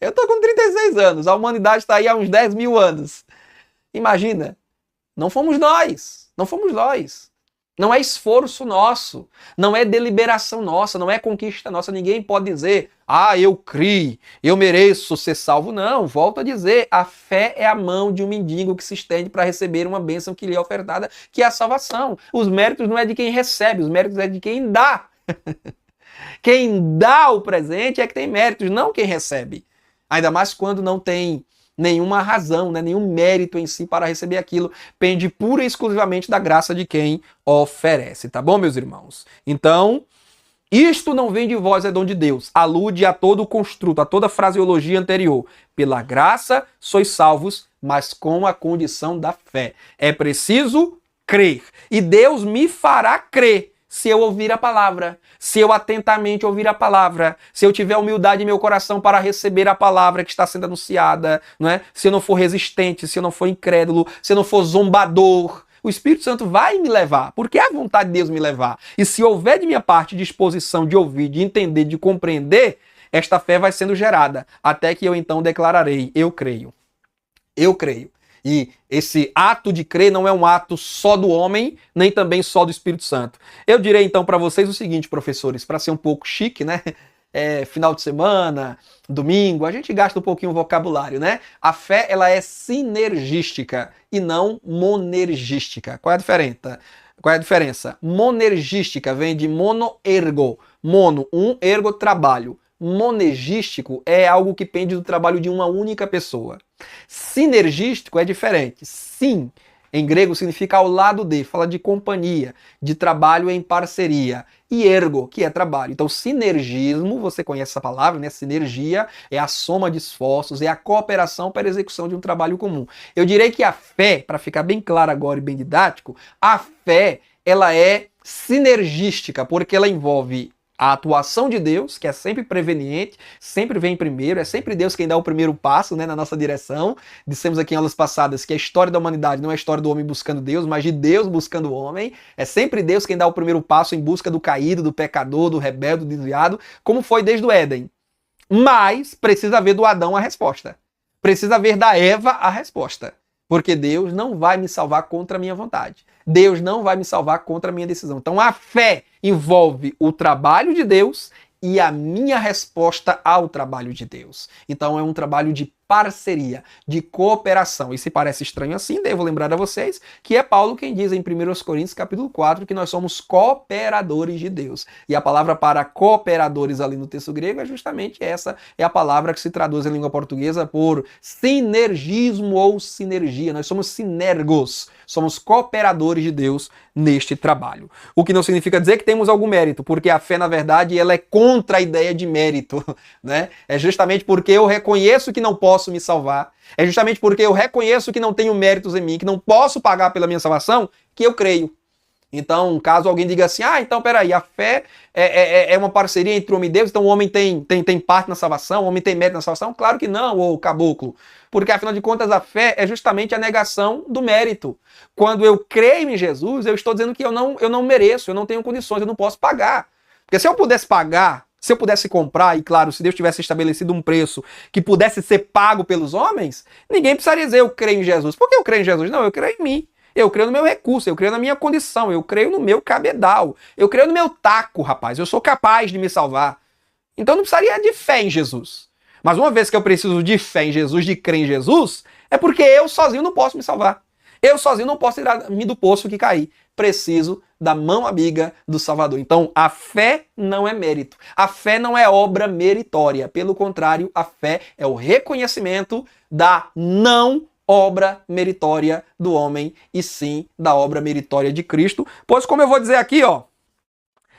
Eu tô com 36 anos. A humanidade está aí há uns 10 mil anos. Imagina. Não fomos nós. Não fomos nós. Não é esforço nosso, não é deliberação nossa, não é conquista nossa. Ninguém pode dizer, eu criei, eu mereço ser salvo. Não, volto a dizer, a fé é a mão de um mendigo que se estende para receber uma bênção que lhe é ofertada, que é a salvação. Os méritos não é de quem recebe, os méritos é de quem dá. Quem dá o presente é que tem méritos, não quem recebe. Ainda mais quando não tem nenhuma razão, né, nenhum mérito em si para receber aquilo, pende pura e exclusivamente da graça de quem oferece, tá bom, meus irmãos? Então, isto não vem de vós, é dom de Deus. Alude a todo o construto, a toda a fraseologia anterior. Pela graça sois salvos, mas com a condição da fé. É preciso crer. E Deus me fará crer se eu ouvir a palavra, se eu atentamente ouvir a palavra, se eu tiver humildade em meu coração para receber a palavra que está sendo anunciada, não é? Se eu não for resistente, se eu não for incrédulo, se eu não for zombador, o Espírito Santo vai me levar, porque é a vontade de Deus me levar. E se houver de minha parte disposição de ouvir, de entender, de compreender, esta fé vai sendo gerada, até que eu então declararei, eu creio. Eu creio. E esse ato de crer não é um ato só do homem, nem também só do Espírito Santo. Eu direi então para vocês o seguinte, professores, para ser um pouco chique, né? Final de semana, domingo, a gente gasta um pouquinho o vocabulário, né? A fé, ela é sinergística e não monergística. Qual é a diferença? Qual é a diferença? Monergística vem de mono-ergo. Mono, ergo, trabalho. Monergístico é algo que pende do trabalho de uma única pessoa. Sinergístico é diferente. Sim, em grego significa ao lado de, fala de companhia, de trabalho em parceria. E ergo, que é trabalho. Então, sinergismo, você conhece essa palavra, né? Sinergia é a soma de esforços, é a cooperação para a execução de um trabalho comum. Eu direi que a fé, para ficar bem claro agora e bem didático, a fé, ela é sinergística, porque ela envolve a atuação de Deus, que é sempre preveniente, sempre vem primeiro, é sempre Deus quem dá o primeiro passo, né, na nossa direção. Dissemos aqui em aulas passadas que a história da humanidade não é a história do homem buscando Deus, mas de Deus buscando o homem. É sempre Deus quem dá o primeiro passo em busca do caído, do pecador, do rebelde, do desviado, como foi desde o Éden. Mas precisa haver do Adão a resposta. Precisa haver da Eva a resposta. Porque Deus não vai me salvar contra a minha vontade. Deus não vai me salvar contra a minha decisão. Então a fé envolve o trabalho de Deus e a minha resposta ao trabalho de Deus. Então é um trabalho de parceria, de cooperação. E se parece estranho assim, devo lembrar a vocês que é Paulo quem diz em 1 Coríntios capítulo 4 que nós somos cooperadores de Deus. E a palavra para cooperadores ali no texto grego é justamente essa, é a palavra que se traduz em língua portuguesa por sinergismo ou sinergia. Nós somos sinergos, somos cooperadores de Deus neste trabalho. O que não significa dizer que temos algum mérito, porque a fé, na verdade, ela é contra a ideia de mérito, né? É justamente porque eu reconheço que não posso me salvar, é justamente porque eu reconheço que não tenho méritos em mim, que não posso pagar pela minha salvação, que eu creio. Então, caso alguém diga assim, então peraí, a fé é uma parceria entre o homem e Deus, então o homem tem parte na salvação, o homem tem mérito na salvação? Claro que não, ô caboclo. Porque, afinal de contas, a fé é justamente a negação do mérito. Quando eu creio em Jesus, eu estou dizendo que eu não mereço, eu não tenho condições, eu não posso pagar. Porque se eu pudesse pagar, se eu pudesse comprar, e claro, se Deus tivesse estabelecido um preço que pudesse ser pago pelos homens, ninguém precisaria dizer eu creio em Jesus. Por que eu creio em Jesus? Não, eu creio em mim. Eu creio no meu recurso, eu creio na minha condição, eu creio no meu cabedal, eu creio no meu taco, rapaz. Eu sou capaz de me salvar. Então não precisaria de fé em Jesus. Mas uma vez que eu preciso de fé em Jesus, de crer em Jesus, é porque eu sozinho não posso me salvar. Eu sozinho não posso tirar-me do poço que caí. Preciso da mão amiga do Salvador. Então, a fé não é mérito. A fé não é obra meritória. Pelo contrário, a fé é o reconhecimento da não obra meritória do homem e sim da obra meritória de Cristo. Pois, como eu vou dizer aqui,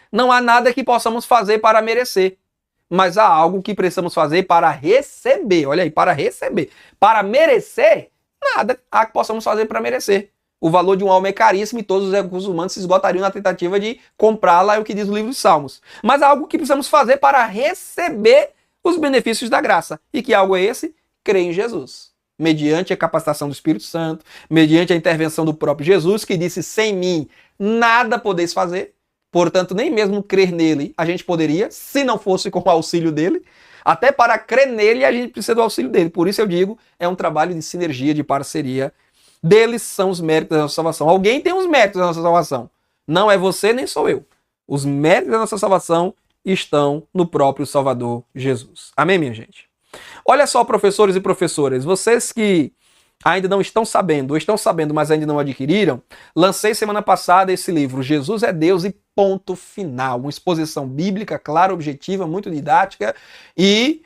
não há nada que possamos fazer para merecer. Mas há algo que precisamos fazer para receber. Olha aí, para receber. Para merecer, nada há que possamos fazer para merecer. O valor de uma alma é caríssimo e todos os recursos humanos se esgotariam na tentativa de comprá-la, é o que diz o livro dos Salmos. Mas há algo que precisamos fazer para receber os benefícios da graça. E que algo é esse? Crer em Jesus. Mediante a capacitação do Espírito Santo, mediante a intervenção do próprio Jesus, que disse, sem mim nada podeis fazer. Portanto, nem mesmo crer nele a gente poderia, se não fosse com o auxílio dele. Até para crer nele a gente precisa do auxílio dele. Por isso eu digo, é um trabalho de sinergia, de parceria. Deles são os méritos da nossa salvação. Alguém tem os méritos da nossa salvação. Não é você nem sou eu. Os méritos da nossa salvação estão no próprio Salvador Jesus. Amém, minha gente? Olha só, professores e professoras, vocês que ainda não estão sabendo, ou estão sabendo, mas ainda não adquiriram, lancei semana passada esse livro, Jesus é Deus e ponto final. Uma exposição bíblica clara, objetiva, muito didática e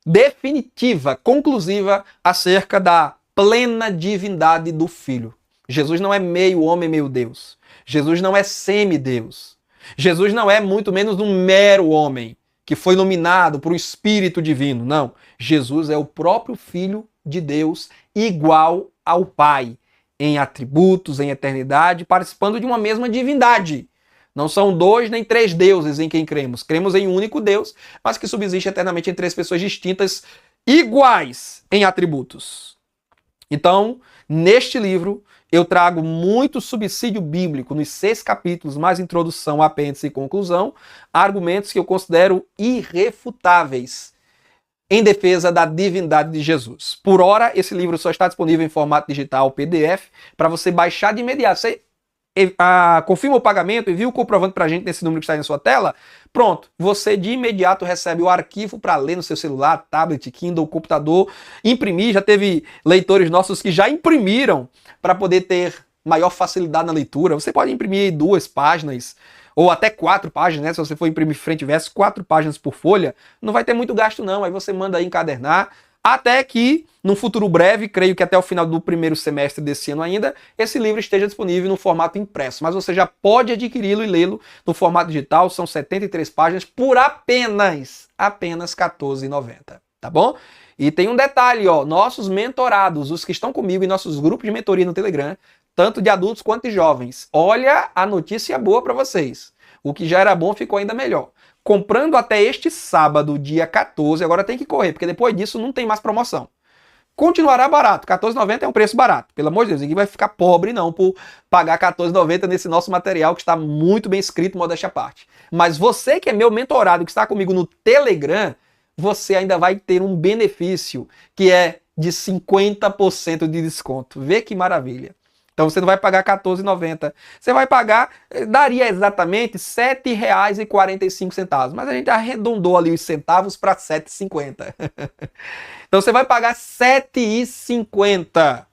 definitiva, conclusiva acerca da plena divindade do Filho. Jesus não é meio homem, meio Deus. Jesus não é semideus. Jesus não é muito menos um mero homem que foi iluminado por um Espírito divino. Não. Jesus é o próprio Filho de Deus, igual ao Pai, em atributos, em eternidade, participando de uma mesma divindade. Não são 2 nem 3 deuses em quem cremos. Cremos em um único Deus, mas que subsiste eternamente em 3 pessoas distintas, iguais em atributos. Então, neste livro, eu trago muito subsídio bíblico nos 6 capítulos, mais introdução, apêndice e conclusão, argumentos que eu considero irrefutáveis em defesa da divindade de Jesus. Por ora, esse livro só está disponível em formato digital PDF para você baixar de imediato. Você confirma o pagamento, envia o comprovante para a gente nesse número que está aí na sua tela. Pronto, você de imediato recebe o arquivo para ler no seu celular, tablet, Kindle, computador, imprimir. Já teve leitores nossos que já imprimiram para poder ter maior facilidade na leitura. Você pode imprimir 2 páginas ou até 4 páginas, né? Se você for imprimir frente e verso, 4 páginas por folha, não vai ter muito gasto não. Aí você manda aí encadernar, até que, num futuro breve, creio que até o final do primeiro semestre desse ano ainda, esse livro esteja disponível no formato impresso. Mas você já pode adquiri-lo e lê-lo no formato digital. São 73 páginas por apenas R$14,90, tá bom? E tem um detalhe, ó, nossos mentorados, os que estão comigo em nossos grupos de mentoria no Telegram, tanto de adultos quanto de jovens. Olha a notícia boa para vocês. O que já era bom ficou ainda melhor. Comprando até este sábado, dia 14, agora tem que correr, porque depois disso não tem mais promoção. Continuará barato, R$14,90 é um preço barato. Pelo amor de Deus, ninguém vai ficar pobre não por pagar R$14,90 nesse nosso material que está muito bem escrito, modéstia à parte. Mas você que é meu mentorado, que está comigo no Telegram, você ainda vai ter um benefício que é de 50% de desconto. Vê que maravilha. Então você não vai pagar R$14,90. Você vai pagar, daria exatamente R$7,45. Mas a gente arredondou ali os centavos para R$7,50. Então você vai pagar R$7,50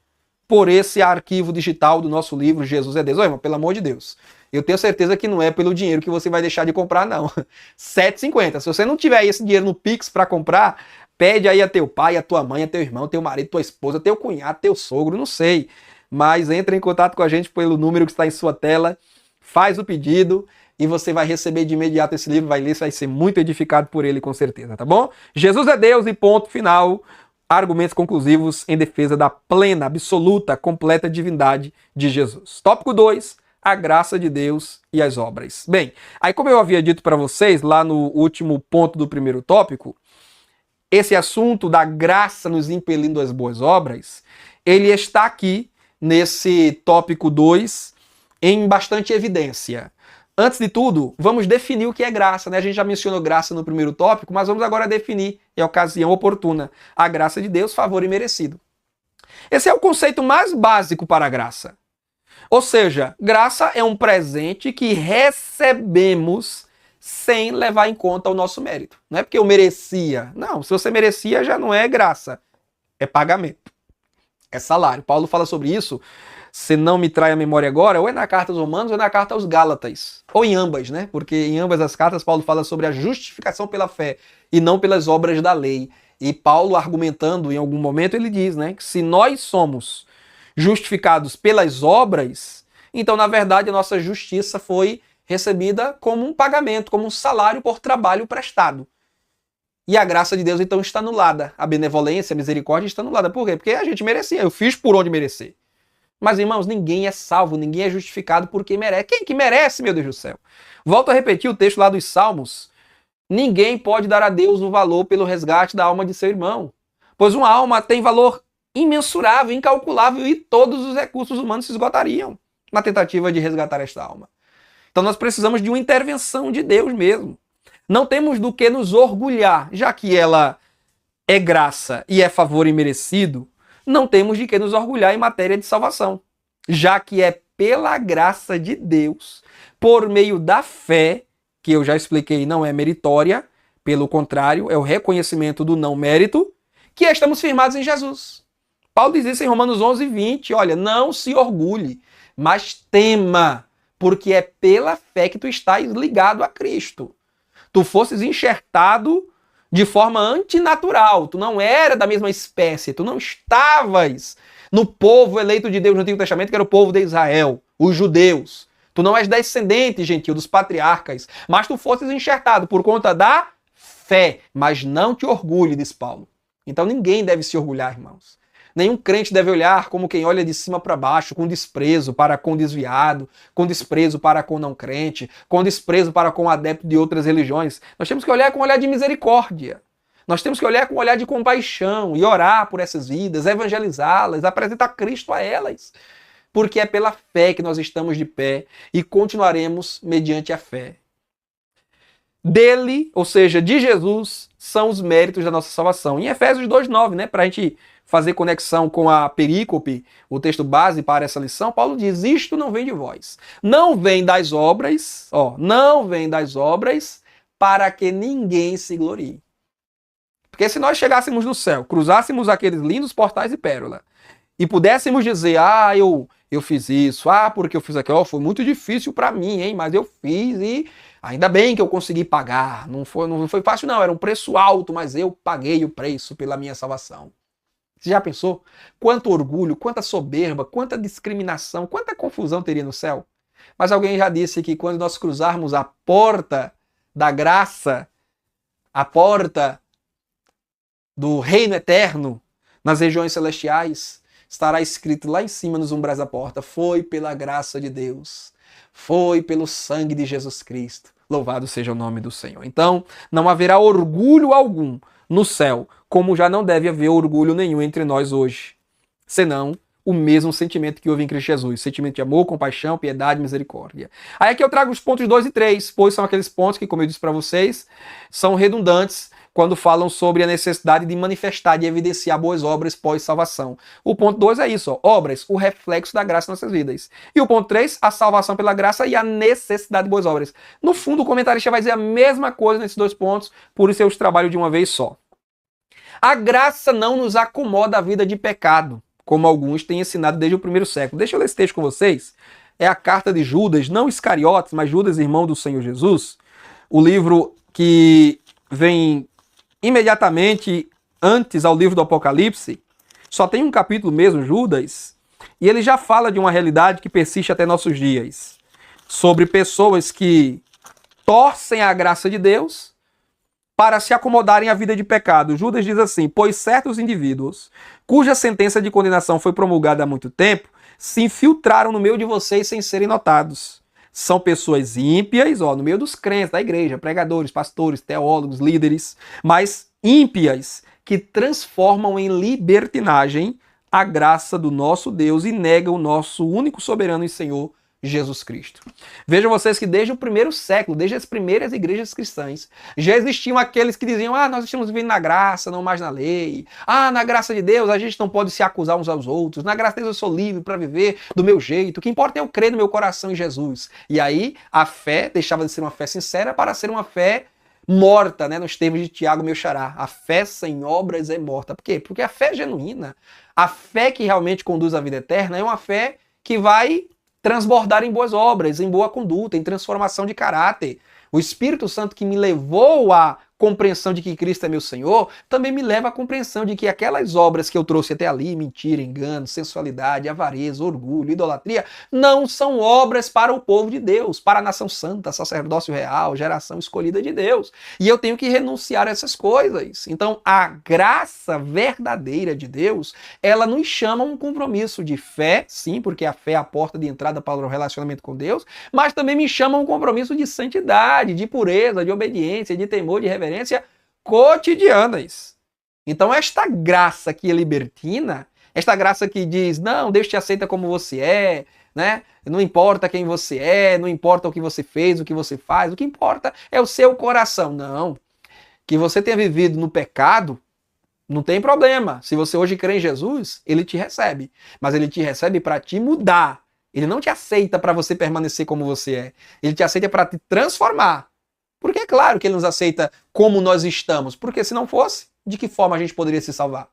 por esse arquivo digital do nosso livro Jesus é Deus. Ô, irmão, pelo amor de Deus. Eu tenho certeza que não é pelo dinheiro que você vai deixar de comprar, não. R$7,50. Se você não tiver esse dinheiro no Pix para comprar, pede aí a teu pai, a tua mãe, a teu irmão, teu marido, tua esposa, teu cunhado, teu sogro, não sei. Mas entre em contato com a gente pelo número que está em sua tela, faz o pedido e você vai receber de imediato esse livro, vai ler, você vai ser muito edificado por ele com certeza, tá bom? Jesus é Deus e ponto final, argumentos conclusivos em defesa da plena, absoluta, completa divindade de Jesus. Tópico 2, a graça de Deus e as obras. Bem, aí como eu havia dito para vocês lá no último ponto do primeiro tópico, esse assunto da graça nos impelindo às boas obras, ele está aqui nesse tópico 2 em bastante evidência. Antes de tudo, vamos definir o que é graça, né? A gente já mencionou graça no primeiro tópico, mas vamos agora definir, em ocasião oportuna, a graça de Deus, favor imerecido. Esse é o conceito mais básico para a graça. Ou seja, graça é um presente que recebemos sem levar em conta o nosso mérito. Não é porque eu merecia. Não, se você merecia já não é graça, é pagamento. É salário. Paulo fala sobre isso, se não me trai a memória agora, ou é na carta aos Romanos ou é na carta aos Gálatas. Ou em ambas, né? Porque em ambas as cartas Paulo fala sobre a justificação pela fé e não pelas obras da lei. E Paulo, argumentando em algum momento, ele diz, né, que se nós somos justificados pelas obras, então na verdade a nossa justiça foi recebida como um pagamento, como um salário por trabalho prestado. E a graça de Deus, então, está anulada. A benevolência, a misericórdia está anulada. Por quê? Porque a gente merecia. Eu fiz por onde merecer. Mas, irmãos, ninguém é salvo, ninguém é justificado por quem merece. Quem que merece, meu Deus do céu? Volto a repetir o texto lá dos Salmos. Ninguém pode dar a Deus o valor pelo resgate da alma de seu irmão. Pois uma alma tem valor imensurável, incalculável, e todos os recursos humanos se esgotariam na tentativa de resgatar esta alma. Então nós precisamos de uma intervenção de Deus mesmo. Não temos do que nos orgulhar, já que ela é graça e é favor imerecido, não temos de que nos orgulhar em matéria de salvação, já que é pela graça de Deus por meio da fé, que eu já expliquei, não é meritória, pelo contrário, é o reconhecimento do não mérito, que estamos firmados em Jesus. Paulo diz isso em Romanos 11:20, olha, não se orgulhe, mas tema, porque é pela fé que tu estás ligado a Cristo. Tu fosses enxertado de forma antinatural, tu não era da mesma espécie, tu não estavas no povo eleito de Deus no Antigo Testamento, que era o povo de Israel, os judeus. Tu não és descendente, gentil, dos patriarcas, mas tu fosses enxertado por conta da fé, mas não te orgulhe, diz Paulo. Então ninguém deve se orgulhar, irmãos. Nenhum crente deve olhar como quem olha de cima para baixo, com desprezo para com desviado, com desprezo para com não crente, com desprezo para com adepto de outras religiões. Nós temos que olhar com um olhar de misericórdia. Nós temos que olhar com um olhar de compaixão e orar por essas vidas, evangelizá-las, apresentar Cristo a elas. Porque é pela fé que nós estamos de pé e continuaremos mediante a fé. Dele, ou seja, de Jesus, são os méritos da nossa salvação. Em Efésios 2:9, né, para a gente fazer conexão com a perícope, o texto base para essa lição, Paulo diz, isto não vem de vós. Não vem das obras, não vem das obras para que ninguém se glorie. Porque se nós chegássemos no céu, cruzássemos aqueles lindos portais de pérola e pudéssemos dizer, eu fiz isso, porque eu fiz aquilo, foi muito difícil para mim, hein, mas eu fiz e ainda bem que eu consegui pagar. Não foi fácil não, era um preço alto, mas eu paguei o preço pela minha salvação. Você já pensou? Quanto orgulho, quanta soberba, quanta discriminação, quanta confusão teria no céu? Mas alguém já disse que quando nós cruzarmos a porta da graça, a porta do reino eterno, nas regiões celestiais, estará escrito lá em cima nos umbrais da porta, foi pela graça de Deus, foi pelo sangue de Jesus Cristo. Louvado seja o nome do Senhor. Então, não haverá orgulho algum no céu, como já não deve haver orgulho nenhum entre nós hoje, senão o mesmo sentimento que houve em Cristo Jesus, sentimento de amor, compaixão, piedade, misericórdia. Aí aqui eu trago os pontos 2 e 3, pois são aqueles pontos que, como eu disse para vocês, são redundantes quando falam sobre a necessidade de manifestar, de evidenciar boas obras pós-salvação. O ponto 2 é isso, obras, o reflexo da graça em nossas vidas. E o ponto 3, a salvação pela graça e a necessidade de boas obras. No fundo, o comentarista vai dizer a mesma coisa nesses dois pontos, por isso eu os trabalho de uma vez só. A graça não nos acomoda à vida de pecado, como alguns têm ensinado desde o primeiro século. Deixa eu ler esse texto com vocês. É a carta de Judas, não Iscariotes, mas Judas, irmão do Senhor Jesus. O livro que vem imediatamente antes ao livro do Apocalipse, só tem um capítulo mesmo, Judas, e ele já fala de uma realidade que persiste até nossos dias, sobre pessoas que torcem a graça de Deus para se acomodarem à vida de pecado. Judas diz assim, pois certos indivíduos, cuja sentença de condenação foi promulgada há muito tempo, se infiltraram no meio de vocês sem serem notados. São pessoas ímpias, no meio dos crentes da igreja, pregadores, pastores, teólogos, líderes, mas ímpias, que transformam em libertinagem a graça do nosso Deus e negam o nosso único soberano e Senhor, Jesus Cristo. Vejam vocês que desde o primeiro século, desde as primeiras igrejas cristãs, já existiam aqueles que diziam, nós estamos vivendo na graça, não mais na lei. Na graça de Deus a gente não pode se acusar uns aos outros. Na graça de Deus eu sou livre para viver do meu jeito. O que importa é eu crer no meu coração em Jesus. E aí a fé deixava de ser uma fé sincera para ser uma fé morta, né, nos termos de Tiago, meu xará. A fé sem obras é morta. Por quê? Porque a fé genuína, a fé que realmente conduz à vida eterna, é uma fé que vai transbordar em boas obras, em boa conduta, em transformação de caráter. O Espírito Santo que me levou à compreensão de que Cristo é meu Senhor, também me leva à compreensão de que aquelas obras que eu trouxe até ali, mentira, engano, sensualidade, avareza, orgulho, idolatria, não são obras para o povo de Deus, para a nação santa, sacerdócio real, geração escolhida de Deus. E eu tenho que renunciar a essas coisas. Então, a graça verdadeira de Deus, ela nos chama a um compromisso de fé, sim, porque a fé é a porta de entrada para o relacionamento com Deus, mas também me chama a um compromisso de santidade, de pureza, de obediência, de temor, de reverência cotidianas. Então esta graça que é libertina, esta graça que diz, não, Deus te aceita como você é, né? Não importa quem você é, não importa o que você fez, o que você faz, o que importa é o seu coração. Não. Que você tenha vivido no pecado, não tem problema. Se você hoje crê em Jesus, ele te recebe. Mas ele te recebe para te mudar. Ele não te aceita para você permanecer como você é. Ele te aceita para te transformar. Porque é claro que ele nos aceita como nós estamos. Porque se não fosse, de que forma a gente poderia se salvar?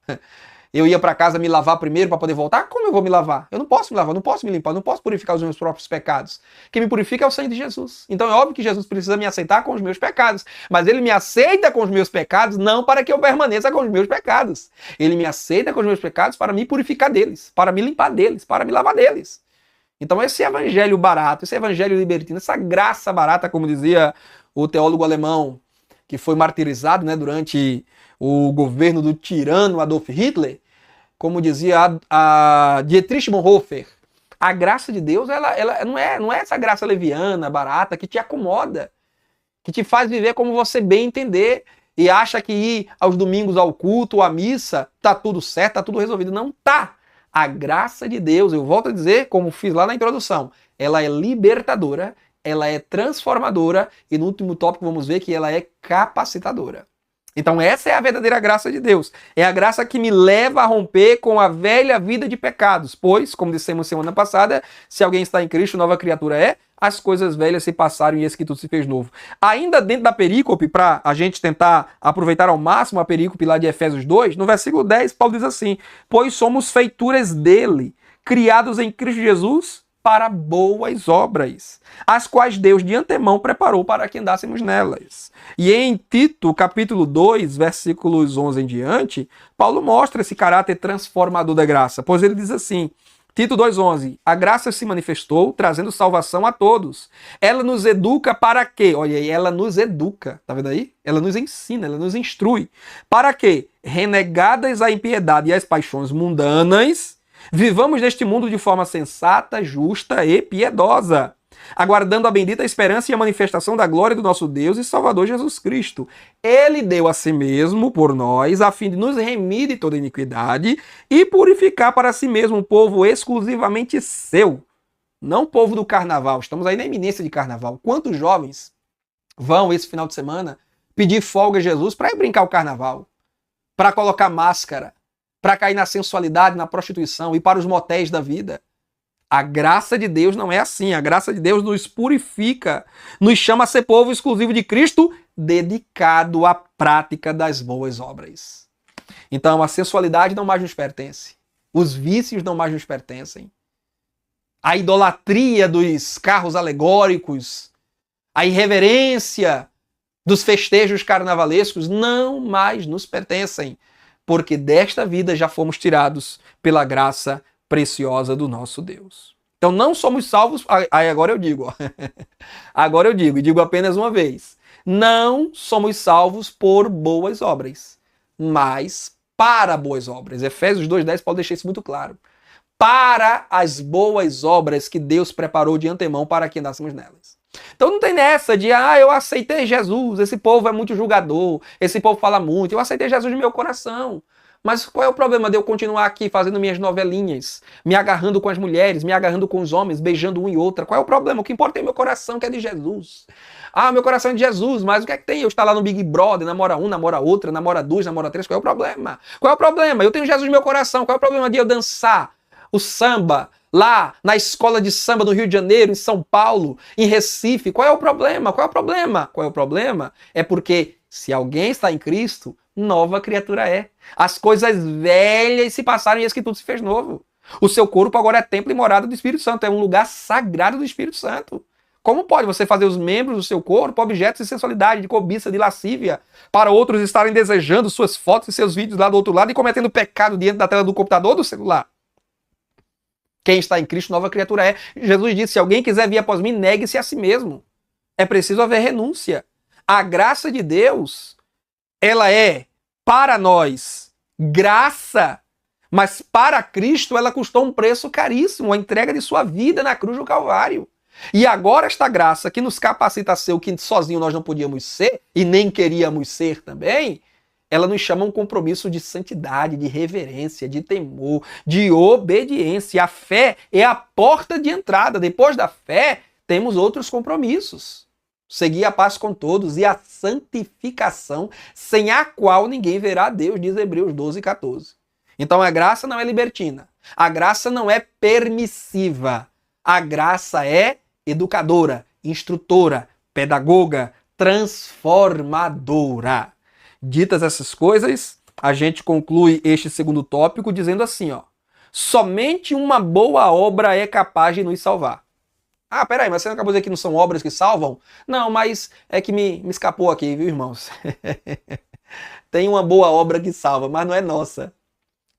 Eu ia para casa me lavar primeiro para poder voltar? Como eu vou me lavar? Eu não posso me lavar, não posso me limpar, não posso purificar os meus próprios pecados. Quem me purifica é o sangue de Jesus. Então é óbvio que Jesus precisa me aceitar com os meus pecados. Mas ele me aceita com os meus pecados não para que eu permaneça com os meus pecados. Ele me aceita com os meus pecados para me purificar deles, para me limpar deles, para me lavar deles. Então esse evangelho barato, esse evangelho libertino, essa graça barata, como dizia o teólogo alemão que foi martirizado, né, durante o governo do tirano Adolf Hitler, como dizia a Dietrich Bonhoeffer, a graça de Deus ela não é essa graça leviana, barata, que te acomoda, que te faz viver como você bem entender e acha que ir aos domingos ao culto, à missa, tá tudo certo, tá tudo resolvido. Não tá. A graça de Deus, eu volto a dizer, como fiz lá na introdução, ela é libertadora, ela é transformadora e no último tópico vamos ver que ela é capacitadora. Então essa é a verdadeira graça de Deus. É a graça que me leva a romper com a velha vida de pecados. Pois, como dissemos semana passada, se alguém está em Cristo, nova criatura é, as coisas velhas se passaram e eis que tudo se fez novo. Ainda dentro da perícope, para a gente tentar aproveitar ao máximo a perícope lá de Efésios 2, no versículo 10, Paulo diz assim: pois somos feituras dele, criados em Cristo Jesus para boas obras, as quais Deus de antemão preparou para que andássemos nelas. E em Tito, capítulo 2, versículos 11 em diante, Paulo mostra esse caráter transformador da graça, pois ele diz assim, Tito 2,11, a graça se manifestou trazendo salvação a todos. Ela nos educa para quê? Olha aí, ela nos educa, tá vendo aí? Ela nos ensina, ela nos instrui. Para quê? Renegadas a impiedade e as paixões mundanas, vivamos neste mundo de forma sensata, justa e piedosa, aguardando a bendita esperança e a manifestação da glória do nosso Deus e Salvador Jesus Cristo. Ele deu a si mesmo por nós, a fim de nos remir de toda iniquidade e purificar para si mesmo um povo exclusivamente seu, não povo do carnaval. Estamos aí na iminência de carnaval. Quantos jovens vão esse final de semana pedir folga a Jesus para ir brincar o carnaval, para colocar máscara, para cair na sensualidade, na prostituição e para os motéis da vida? A graça de Deus não é assim. A graça de Deus nos purifica, nos chama a ser povo exclusivo de Cristo, dedicado à prática das boas obras. Então a sensualidade não mais nos pertence. Os vícios não mais nos pertencem. A idolatria dos carros alegóricos, a irreverência dos festejos carnavalescos não mais nos pertencem, porque desta vida já fomos tirados pela graça preciosa do nosso Deus. Então não somos salvos, aí agora eu digo, ó. Agora eu digo, e digo apenas uma vez, não somos salvos por boas obras, mas para boas obras. Efésios 2,10 pode deixar isso muito claro. Para as boas obras que Deus preparou de antemão para que andássemos nelas. Então não tem nessa de, eu aceitei Jesus, esse povo é muito julgador, esse povo fala muito, eu aceitei Jesus no meu coração. Mas qual é o problema de eu continuar aqui fazendo minhas novelinhas, me agarrando com as mulheres, me agarrando com os homens, beijando um e outra? Qual é o problema? O que importa é meu coração, que é de Jesus. Meu coração é de Jesus, mas o que é que tem? Eu estar lá no Big Brother, namora um, namora outra, namora duas, namora três, qual é o problema? Qual é o problema? Eu tenho Jesus no meu coração, qual é o problema de eu dançar o samba lá na escola de samba do Rio de Janeiro, em São Paulo, em Recife? Qual é o problema? Qual é o problema? Qual é o problema? É porque se alguém está em Cristo, nova criatura é. As coisas velhas se passaram e eis que tudo se fez novo. O seu corpo agora é templo e morada do Espírito Santo, é um lugar sagrado do Espírito Santo. Como pode você fazer os membros do seu corpo objetos de sensualidade, de cobiça, de lascívia, para outros estarem desejando suas fotos e seus vídeos lá do outro lado e cometendo pecado diante da tela do computador ou do celular? Quem está em Cristo, nova criatura é. Jesus disse, se alguém quiser vir após mim, negue-se a si mesmo. É preciso haver renúncia. A graça de Deus, ela é, para nós, graça, mas para Cristo ela custou um preço caríssimo, a entrega de sua vida na cruz do Calvário. E agora esta graça que nos capacita a ser o que sozinho nós não podíamos ser, e nem queríamos ser também, ela nos chama a um compromisso de santidade, de reverência, de temor, de obediência. A fé é a porta de entrada. Depois da fé, temos outros compromissos. Seguir a paz com todos e a santificação, sem a qual ninguém verá a Deus, diz Hebreus 12,14. Então a graça não é libertina. A graça não é permissiva. A graça é educadora, instrutora, pedagoga, transformadora. Ditas essas coisas, a gente conclui este segundo tópico dizendo assim, ó: somente uma boa obra é capaz de nos salvar. Ah, peraí, mas você não acabou de dizer que não são obras que salvam? Não, mas é que me escapou aqui, viu, irmãos? Tem uma boa obra que salva, mas não é nossa.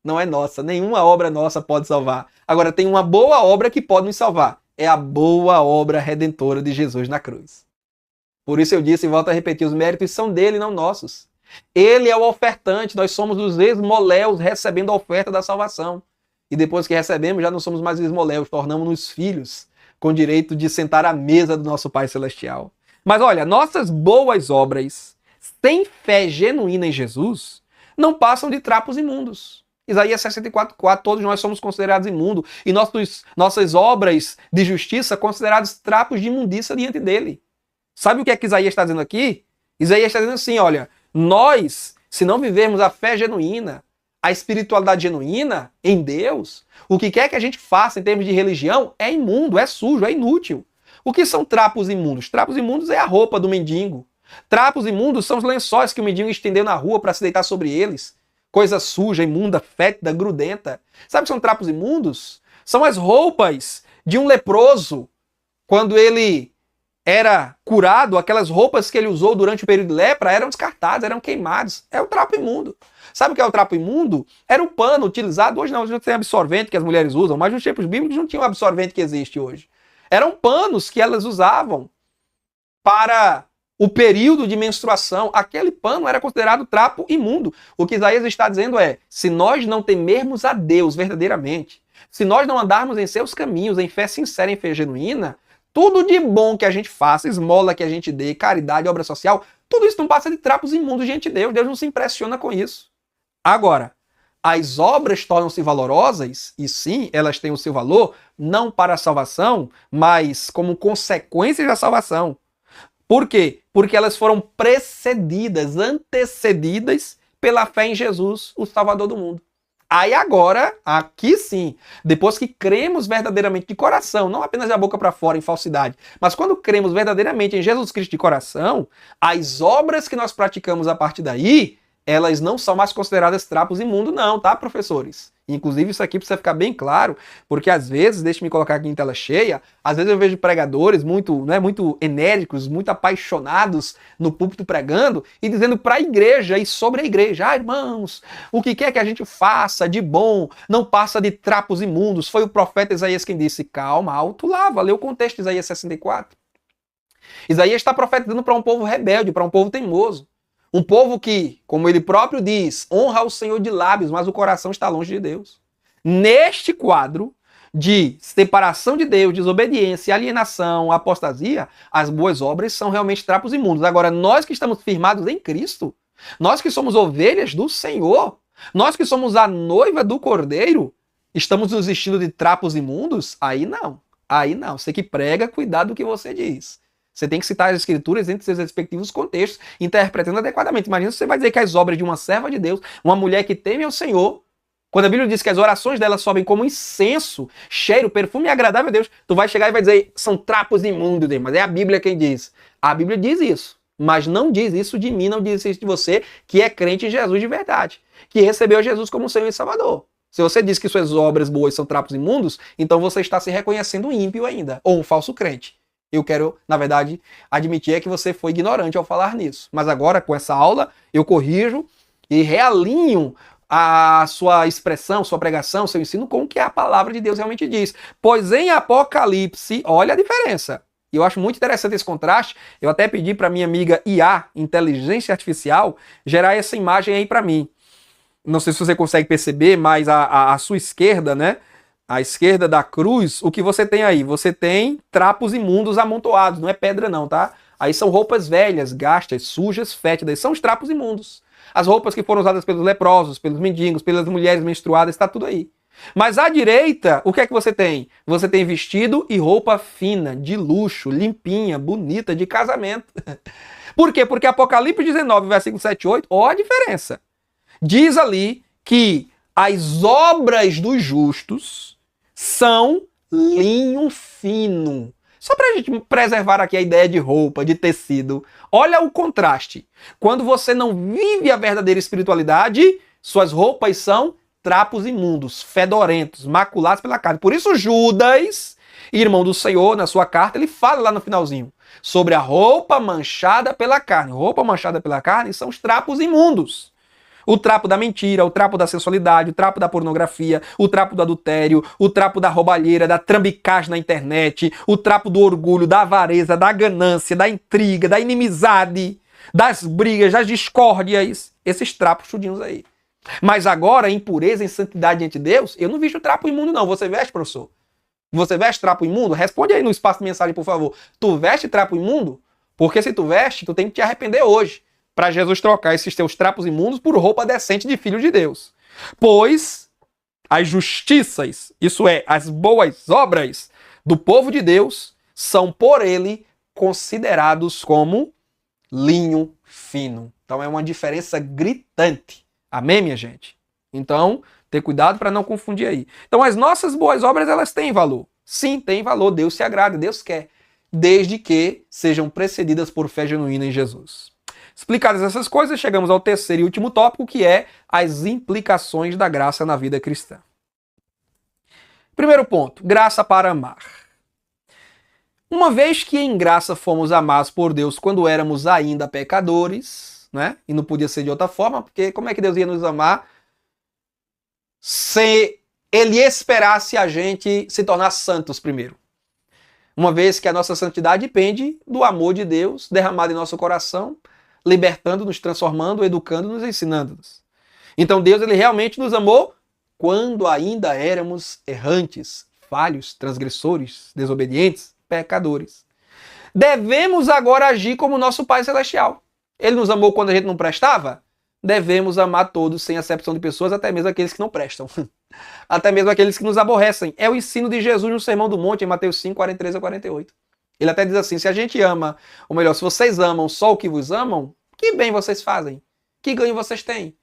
Não é nossa. Nenhuma obra nossa pode salvar. Agora, tem uma boa obra que pode nos salvar. É a boa obra redentora de Jesus na cruz. Por isso eu disse e volto a repetir, os méritos são dele, não nossos. Ele é o ofertante, nós somos os esmoléus recebendo a oferta da salvação. E depois que recebemos, já não somos mais esmoléus, tornamos-nos filhos, com direito de sentar à mesa do nosso Pai Celestial. Mas olha, nossas boas obras, sem fé genuína em Jesus, não passam de trapos imundos. Isaías 64:4, todos nós somos considerados imundos, e nossas obras de justiça consideradas trapos de imundícia diante dele. Sabe o que é que Isaías está dizendo aqui? Isaías está dizendo assim, olha, nós, se não vivermos a fé genuína, a espiritualidade genuína em Deus, o que quer que a gente faça em termos de religião é imundo, é sujo, é inútil. O que são trapos imundos? Trapos imundos é a roupa do mendigo. Trapos imundos são os lençóis que o mendigo estendeu na rua para se deitar sobre eles. Coisa suja, imunda, fétida, grudenta. Sabe o que são trapos imundos? São as roupas de um leproso quando ele era curado, aquelas roupas que ele usou durante o período de lepra eram descartadas, eram queimadas. É o trapo imundo. Sabe o que é o trapo imundo? Era o pano utilizado, hoje não tem absorvente que as mulheres usam, mas nos tempos bíblicos não tinha o absorvente que existe hoje. Eram panos que elas usavam para o período de menstruação. Aquele pano era considerado trapo imundo. O que Isaías está dizendo é, se nós não temermos a Deus verdadeiramente, se nós não andarmos em seus caminhos, em fé sincera, em fé genuína, tudo de bom que a gente faça, esmola que a gente dê, caridade, obra social, tudo isso não passa de trapos imundos diante de Deus. Deus não se impressiona com isso. Agora, as obras tornam-se valorosas, e sim, elas têm o seu valor, não para a salvação, mas como consequência da salvação. Por quê? Porque elas foram precedidas, antecedidas pela fé em Jesus, o Salvador do mundo. Aí agora, aqui sim, depois que cremos verdadeiramente de coração, não apenas da boca para fora em falsidade, mas quando cremos verdadeiramente em Jesus Cristo de coração, as obras que nós praticamos a partir daí, elas não são mais consideradas trapos imundos não, tá, professores? Inclusive isso aqui precisa ficar bem claro, porque às vezes, deixa-me colocar aqui em tela cheia, às vezes eu vejo pregadores muito enérgicos, muito apaixonados no púlpito pregando e dizendo para a igreja e sobre a igreja, irmãos, o que quer que a gente faça de bom não passa de trapos imundos. Foi o profeta Isaías quem disse, calma, alto lá, valeu o contexto de Isaías 64. Isaías está profetizando para um povo rebelde, para um povo teimoso. Um povo que, como ele próprio diz, honra o Senhor de lábios, mas o coração está longe de Deus. Neste quadro de separação de Deus, desobediência, alienação, apostasia, as boas obras são realmente trapos imundos. Agora, nós que estamos firmados em Cristo, nós que somos ovelhas do Senhor, nós que somos a noiva do Cordeiro, estamos nos vestindo de trapos imundos? Aí não. Aí não. Você que prega, cuidado do que você diz. Você tem que citar as escrituras entre seus respectivos contextos, interpretando adequadamente. Imagina se você vai dizer que as obras de uma serva de Deus, uma mulher que teme ao Senhor, quando a Bíblia diz que as orações dela sobem como incenso, cheiro, perfume agradável a Deus, tu vai chegar e vai dizer, são trapos imundos, Deus. Mas é a Bíblia quem diz. A Bíblia diz isso, mas não diz isso de mim, não diz isso de você, que é crente em Jesus de verdade, que recebeu Jesus como Senhor e Salvador. Se você diz que suas obras boas são trapos imundos, então você está se reconhecendo um ímpio ainda, ou um falso crente. Eu quero, na verdade, admitir que você foi ignorante ao falar nisso. Mas agora, com essa aula, eu corrijo e realinho a sua expressão, sua pregação, seu ensino com o que a palavra de Deus realmente diz. Pois em Apocalipse, olha a diferença. E eu acho muito interessante esse contraste. Eu até pedi para minha amiga IA, Inteligência Artificial, gerar essa imagem aí para mim. Não sei se você consegue perceber, mas a sua esquerda, né? À esquerda da cruz, o que você tem aí? Você tem trapos imundos amontoados, não é pedra não, tá? Aí são roupas velhas, gastas, sujas, fétidas, são os trapos imundos. As roupas que foram usadas pelos leprosos, pelos mendigos, pelas mulheres menstruadas, está tudo aí. Mas à direita, o que é que você tem? Você tem vestido e roupa fina, de luxo, limpinha, bonita, de casamento. Por quê? Porque Apocalipse 19, versículo 7 e 8, ó a diferença. Diz ali que as obras dos justos são linho fino. Só para a gente preservar aqui a ideia de roupa, de tecido. Olha o contraste. Quando você não vive a verdadeira espiritualidade, suas roupas são trapos imundos, fedorentos, maculados pela carne. Por isso Judas, irmão do Senhor, na sua carta, ele fala lá no finalzinho sobre a roupa manchada pela carne. Roupa manchada pela carne são os trapos imundos. O trapo da mentira, o trapo da sensualidade, o trapo da pornografia, o trapo do adultério, o trapo da roubalheira, da trambicagem na internet, o trapo do orgulho, da avareza, da ganância, da intriga, da inimizade, das brigas, das discórdias. Esses trapos tudinhos aí. Mas agora, em pureza, em santidade diante de Deus, eu não visto trapo imundo não. Você veste, professor? Você veste trapo imundo? Responde aí no espaço de mensagem, por favor. Tu veste trapo imundo? Porque se tu veste, tu tem que te arrepender hoje, para Jesus trocar esses teus trapos imundos por roupa decente de filho de Deus. Pois as justiças, isso é, as boas obras do povo de Deus, são por ele considerados como linho fino. Então é uma diferença gritante. Amém, minha gente? Então, ter cuidado para não confundir aí. Então as nossas boas obras, elas têm valor. Sim, tem valor. Deus se agrada, Deus quer. Desde que sejam precedidas por fé genuína em Jesus. Explicadas essas coisas, chegamos ao terceiro e último tópico, que é as implicações da graça na vida cristã. Primeiro ponto, graça para amar. Uma vez que em graça fomos amados por Deus quando éramos ainda pecadores, né? E não podia ser de outra forma, porque como é que Deus ia nos amar se ele esperasse a gente se tornar santos primeiro? Uma vez que a nossa santidade depende do amor de Deus derramado em nosso coração, libertando-nos, transformando, educando-nos, ensinando-nos. Então Deus, ele realmente nos amou quando ainda éramos errantes, falhos, transgressores, desobedientes, pecadores. Devemos agora agir como nosso Pai Celestial. Ele nos amou quando a gente não prestava? Devemos amar todos, sem acepção de pessoas, até mesmo aqueles que não prestam. Até mesmo aqueles que nos aborrecem. É o ensino de Jesus no Sermão do Monte, em Mateus 5, 43 a 48. Ele até diz assim, se a gente ama, ou melhor, se vocês amam só o que vos amam, que bem vocês fazem? Que ganho vocês têm?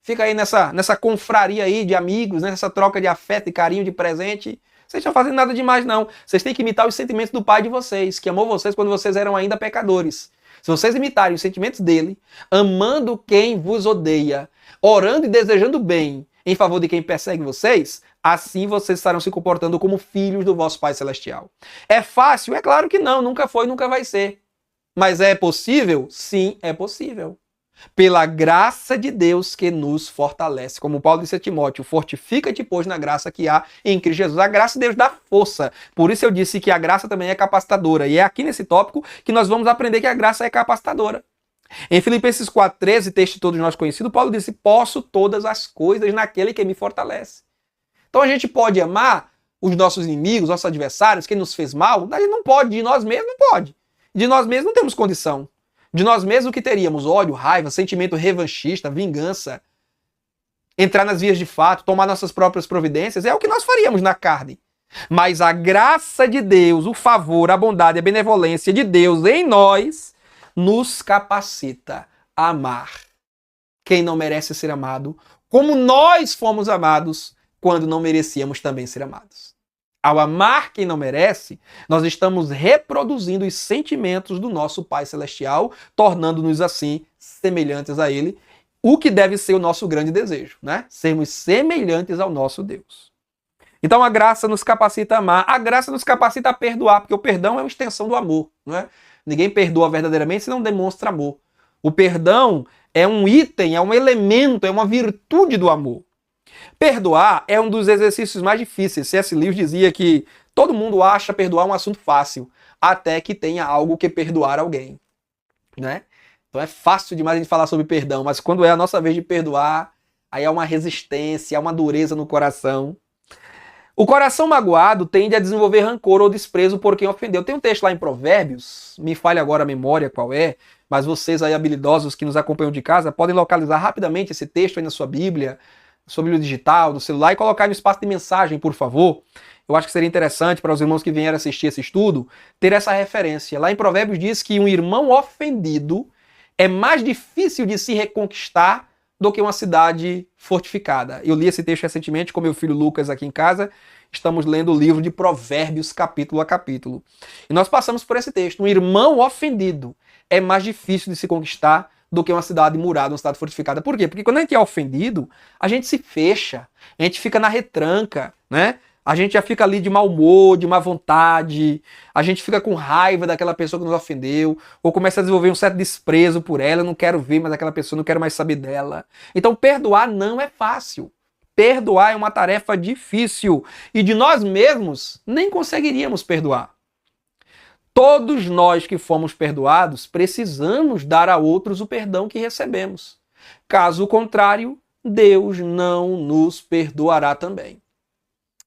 Fica aí nessa confraria aí de amigos, nessa troca de afeto e carinho, de presente. Vocês não estão fazendo nada demais, não. Vocês têm que imitar os sentimentos do Pai de vocês, que amou vocês quando vocês eram ainda pecadores. Se vocês imitarem os sentimentos dele, amando quem vos odeia, orando e desejando bem em favor de quem persegue vocês, assim vocês estarão se comportando como filhos do vosso Pai Celestial. É fácil? É claro que não, nunca foi, nunca vai ser. Mas é possível? Sim, é possível. Pela graça de Deus que nos fortalece. Como Paulo disse a Timóteo, fortifica-te, pois, na graça que há em Cristo Jesus. A graça de Deus dá força. Por isso eu disse que a graça também é capacitadora. E é aqui nesse tópico que nós vamos aprender que a graça é capacitadora. Em Filipenses 4,13, texto de todos nós conhecido, Paulo disse, posso todas as coisas naquele que me fortalece. Então a gente pode amar os nossos inimigos, nossos adversários, quem nos fez mal, a gente não pode, de nós mesmos não pode. De nós mesmos não temos condição. De nós mesmos o que teríamos? Ódio, raiva, sentimento revanchista, vingança, entrar nas vias de fato, tomar nossas próprias providências, é o que nós faríamos na carne. Mas a graça de Deus, o favor, a bondade, a benevolência de Deus em nós, nos capacita a amar quem não merece ser amado, como nós fomos amados quando não merecíamos também ser amados. Ao amar quem não merece, nós estamos reproduzindo os sentimentos do nosso Pai Celestial, tornando-nos assim semelhantes a Ele, o que deve ser o nosso grande desejo, né? Sermos semelhantes ao nosso Deus. Então a graça nos capacita a amar, a graça nos capacita a perdoar, porque o perdão é uma extensão do amor, não é? Ninguém perdoa verdadeiramente se não demonstra amor. O perdão é um item, é um elemento, é uma virtude do amor. Perdoar é um dos exercícios mais difíceis. C.S. Lewis dizia que todo mundo acha perdoar um assunto fácil, até que tenha algo que perdoar alguém, né? Então é fácil demais a gente falar sobre perdão, mas quando é a nossa vez de perdoar, aí há uma resistência, há uma dureza no coração. O coração magoado tende a desenvolver rancor ou desprezo por quem ofendeu. Tem um texto lá em Provérbios, me falha agora a memória qual é, mas vocês aí habilidosos que nos acompanham de casa podem localizar rapidamente esse texto aí na sua Bíblia, sua Bíblia digital, no celular, e colocar no espaço de mensagem, por favor. Eu acho que seria interessante para os irmãos que vieram assistir esse estudo ter essa referência. Lá em Provérbios diz que um irmão ofendido é mais difícil de se reconquistar do que uma cidade fortificada. Eu li esse texto recentemente com meu filho Lucas aqui em casa estamos lendo o livro de Provérbios, capítulo a capítulo. E nós passamos por esse texto. Um irmão ofendido é mais difícil de se conquistar do que uma cidade murada, uma cidade fortificada. Por quê? Porque quando a gente é ofendido, a gente se fecha, a gente fica na retranca, né? A gente já fica ali de mau humor, de má vontade, a gente fica com raiva daquela pessoa que nos ofendeu, ou começa a desenvolver um certo desprezo por ela, eu não quero ver mais aquela pessoa, não quero mais saber dela. Então perdoar não é fácil. Perdoar é uma tarefa difícil e de nós mesmos nem conseguiríamos perdoar. Todos nós que fomos perdoados precisamos dar a outros o perdão que recebemos. Caso contrário, Deus não nos perdoará também.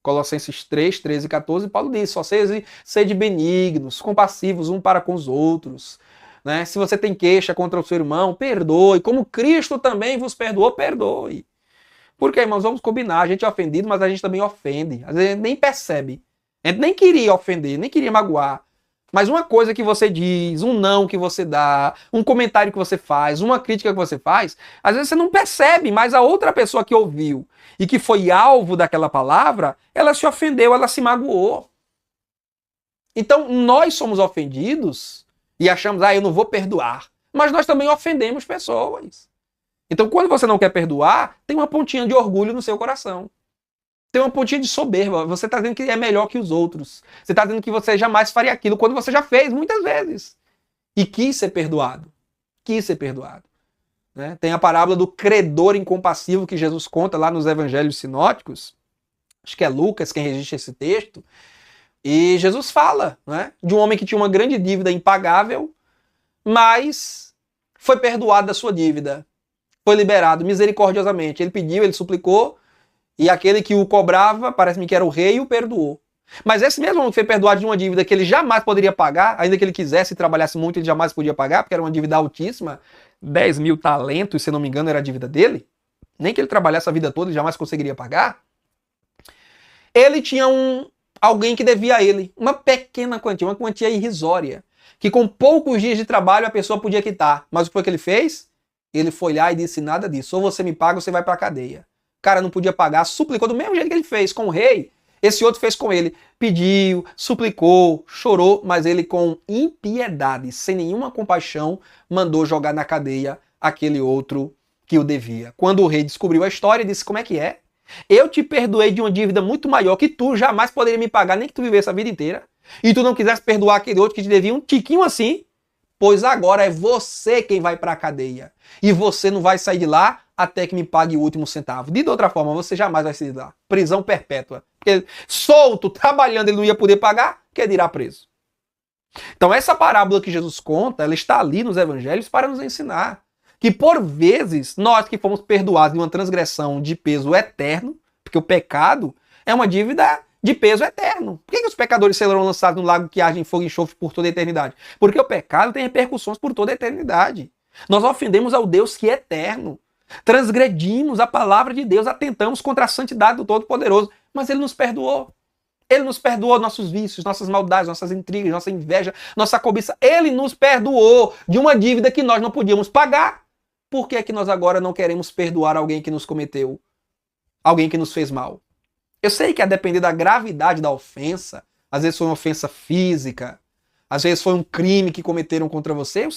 Colossenses 3, 13 e 14, Paulo diz, só sede benignos, compassivos um para com os outros. Né? Se você tem queixa contra o seu irmão, perdoe. Como Cristo também vos perdoou, perdoe. Porque, irmãos, vamos combinar, a gente é ofendido, mas a gente também ofende. Às vezes a gente nem percebe. A gente nem queria ofender, nem queria magoar. Mas uma coisa que você diz, um não que você dá, um comentário que você faz, uma crítica que você faz, às vezes você não percebe, mas a outra pessoa que ouviu e que foi alvo daquela palavra, ela se ofendeu, ela se magoou. Então nós somos ofendidos e achamos, eu não vou perdoar. Mas nós também ofendemos pessoas. Então quando você não quer perdoar, tem uma pontinha de orgulho no seu coração. Tem uma pontinha de soberba. Você está dizendo que é melhor que os outros. Você está dizendo que você jamais faria aquilo quando você já fez muitas vezes. E quis ser perdoado. Quis ser perdoado. Né? Tem a parábola do credor incompassivo que Jesus conta lá nos evangelhos sinóticos. Acho que é Lucas quem registra esse texto. E Jesus fala, né, de um homem que tinha uma grande dívida impagável, mas foi perdoado da sua dívida. Foi liberado misericordiosamente. Ele pediu, ele suplicou. E aquele que o cobrava, parece-me que era o rei, o perdoou. Mas esse mesmo homem que foi perdoado de uma dívida que ele jamais poderia pagar, ainda que ele quisesse e trabalhasse muito, ele jamais podia pagar, porque era uma dívida altíssima, 10 mil talentos, se não me engano, era a dívida dele. Nem que ele trabalhasse a vida toda, ele jamais conseguiria pagar. Ele tinha alguém que devia a ele uma pequena quantia, uma quantia irrisória, que com poucos dias de trabalho a pessoa podia quitar. Mas o que foi que ele fez? Ele foi lá e disse nada disso. Ou você me paga ou você vai para a cadeia. O cara não podia pagar, suplicou do mesmo jeito que ele fez com o rei. Esse outro fez com ele. Pediu, suplicou, chorou, mas ele com impiedade, sem nenhuma compaixão, mandou jogar na cadeia aquele outro que o devia. Quando o rei descobriu a história, disse, como é que é? Eu te perdoei de uma dívida muito maior que tu jamais poderia me pagar, nem que tu vivesse a vida inteira. E tu não quisesse perdoar aquele outro que te devia um tiquinho assim, pois agora é você quem vai para a cadeia. E você não vai sair de lá até que me pague o último centavo. De outra forma, você jamais vai sair de lá. Prisão perpétua. Porque solto, trabalhando, ele não ia poder pagar, que dirá preso. Então essa parábola que Jesus conta, ela está ali nos evangelhos para nos ensinar que por vezes, nós que fomos perdoados de uma transgressão de peso eterno, porque o pecado é uma dívida de peso eterno. Por que os pecadores serão lançados no lago que arde em fogo e enxofre por toda a eternidade? Porque o pecado tem repercussões por toda a eternidade. Nós ofendemos ao Deus que é eterno. Transgredimos a palavra de Deus, atentamos contra a santidade do Todo-Poderoso, mas Ele nos perdoou. Ele nos perdoou nossos vícios, nossas maldades, nossas intrigas, nossa inveja, nossa cobiça. Ele nos perdoou de uma dívida que nós não podíamos pagar. Por que é que nós agora não queremos perdoar alguém que nos cometeu, alguém que nos fez mal? Eu sei que a depender da gravidade da ofensa, às vezes foi uma ofensa física, às vezes foi um crime que cometeram contra você. Eu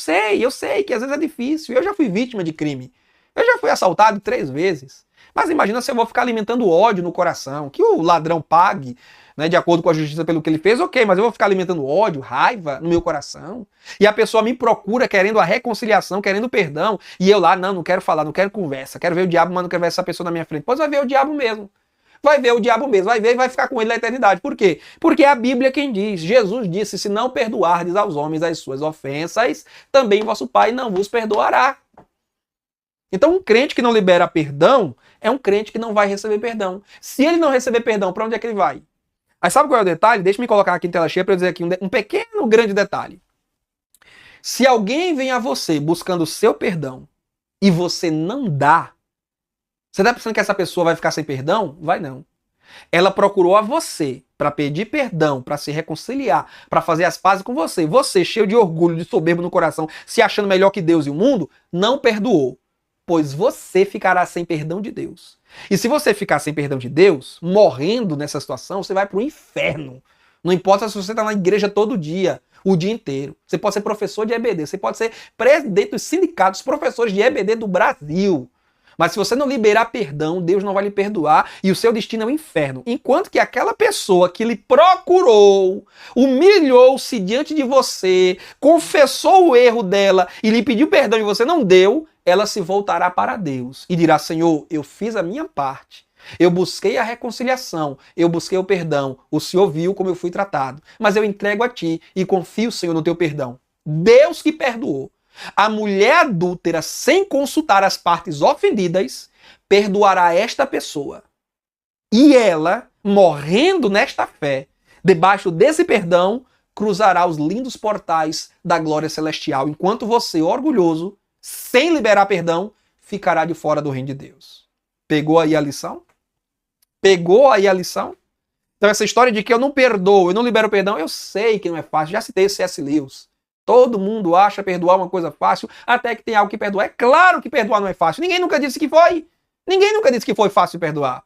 sei que às vezes é difícil. Eu já fui vítima de crime. Eu já fui assaltado 3 vezes. Mas imagina se eu vou ficar alimentando ódio no coração. Que o ladrão pague, né, de acordo com a justiça pelo que ele fez, ok, mas eu vou ficar alimentando ódio, raiva no meu coração. E a pessoa me procura querendo a reconciliação, querendo perdão. E eu lá, não quero falar, não quero conversa. Quero ver o diabo, mas não quero ver essa pessoa na minha frente. Pois vai ver o diabo mesmo. Vai ver o diabo mesmo, vai ver e vai ficar com ele na eternidade. Por quê? Porque é a Bíblia quem diz. Jesus disse, se não perdoardes aos homens as suas ofensas, também vosso Pai não vos perdoará. Então um crente que não libera perdão é um crente que não vai receber perdão. Se ele não receber perdão, para onde é que ele vai? Aí sabe qual é o detalhe? Deixa eu me colocar aqui em tela cheia para eu dizer aqui um pequeno, grande detalhe. Se alguém vem a você buscando o seu perdão e você não dá, você está pensando que essa pessoa vai ficar sem perdão? Vai não. Ela procurou a você para pedir perdão, para se reconciliar, para fazer as pazes com você. Você, cheio de orgulho, de soberbo no coração, se achando melhor que Deus e o mundo, não perdoou. pois você ficará sem perdão de Deus. E se você ficar sem perdão de Deus, morrendo nessa situação, você vai para o inferno. Não importa se você está na igreja todo dia, o dia inteiro. Você pode ser professor de EBD, você pode ser presidente dos sindicatos, professores de EBD do Brasil. Mas se você não liberar perdão, Deus não vai lhe perdoar e o seu destino é o inferno. Enquanto que aquela pessoa que lhe procurou, humilhou-se diante de você, confessou o erro dela e lhe pediu perdão e você não deu, ela se voltará para Deus e dirá: Senhor, eu fiz a minha parte. Eu busquei a reconciliação, eu busquei o perdão, o Senhor viu como eu fui tratado, mas eu entrego a Ti e confio, Senhor, no Teu perdão. Deus que perdoou. A mulher adúltera, sem consultar as partes ofendidas, perdoará esta pessoa. E ela, morrendo nesta fé, debaixo desse perdão, cruzará os lindos portais da glória celestial, enquanto você, orgulhoso, sem liberar perdão, ficará de fora do reino de Deus. Pegou aí a lição? Pegou aí a lição? Então essa história de que eu não perdoo, eu não libero perdão, eu sei que não é fácil. Já citei o C.S. Lewis. Todo mundo acha perdoar uma coisa fácil, até que tem algo que perdoar. É claro que perdoar não é fácil. Ninguém nunca disse que foi. Ninguém nunca disse que foi fácil perdoar.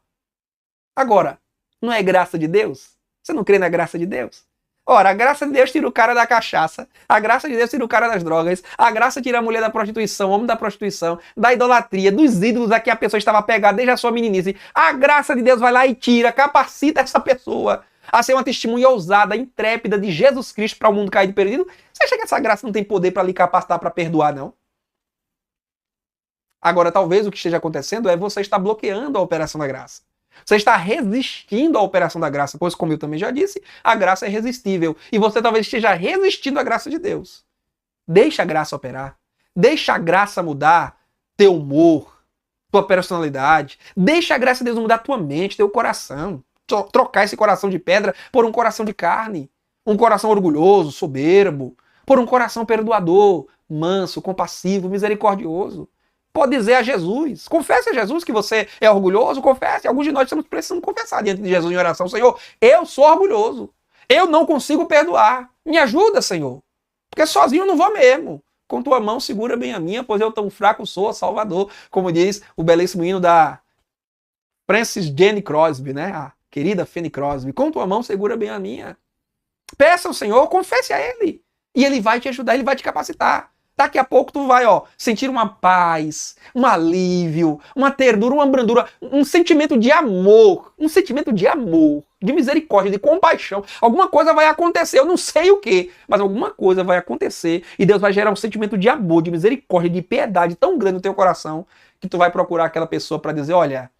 Agora, não é graça de Deus? Você não crê na graça de Deus? Ora, a graça de Deus tira o cara da cachaça, a graça de Deus tira o cara das drogas, a graça tira a mulher da prostituição, o homem da prostituição, da idolatria, dos ídolos a que a pessoa estava pegada desde a sua meninice. A graça de Deus vai lá e tira, capacita essa pessoa a ser uma testemunha ousada, intrépida de Jesus Cristo para o mundo caído e perdido. Você acha que essa graça não tem poder para lhe capacitar para perdoar, não? Agora, talvez o que esteja acontecendo é você estar bloqueando a operação da graça. Você está resistindo à operação da graça, pois, como eu também já disse, a graça é irresistível. E você talvez esteja resistindo à graça de Deus. Deixa a graça operar. Deixa a graça mudar teu humor, tua personalidade. Deixa a graça de Deus mudar tua mente, teu coração. Trocar esse coração de pedra por um coração de carne. Um coração orgulhoso, soberbo. Por um coração perdoador, manso, compassivo, misericordioso. Pode dizer a Jesus, confesse a Jesus que você é orgulhoso, confesse. Alguns de nós estamos precisando confessar diante de Jesus em oração: Senhor, eu sou orgulhoso, eu não consigo perdoar, me ajuda, Senhor, porque sozinho eu não vou mesmo. Com tua mão segura bem a minha, pois eu tão fraco sou, Salvador. Como diz o belíssimo hino da Frances Jenny Crosby, né? A querida Fanny Crosby: com tua mão segura bem a minha. Peça ao Senhor, confesse a Ele, e Ele vai te ajudar, Ele vai te capacitar. Daqui a pouco tu vai, sentir uma paz, um alívio, uma ternura, uma brandura, um sentimento de amor, de misericórdia, de compaixão. Alguma coisa vai acontecer, eu não sei o que, mas alguma coisa vai acontecer e Deus vai gerar um sentimento de amor, de misericórdia, de piedade tão grande no teu coração que tu vai procurar aquela pessoa para dizer: olha,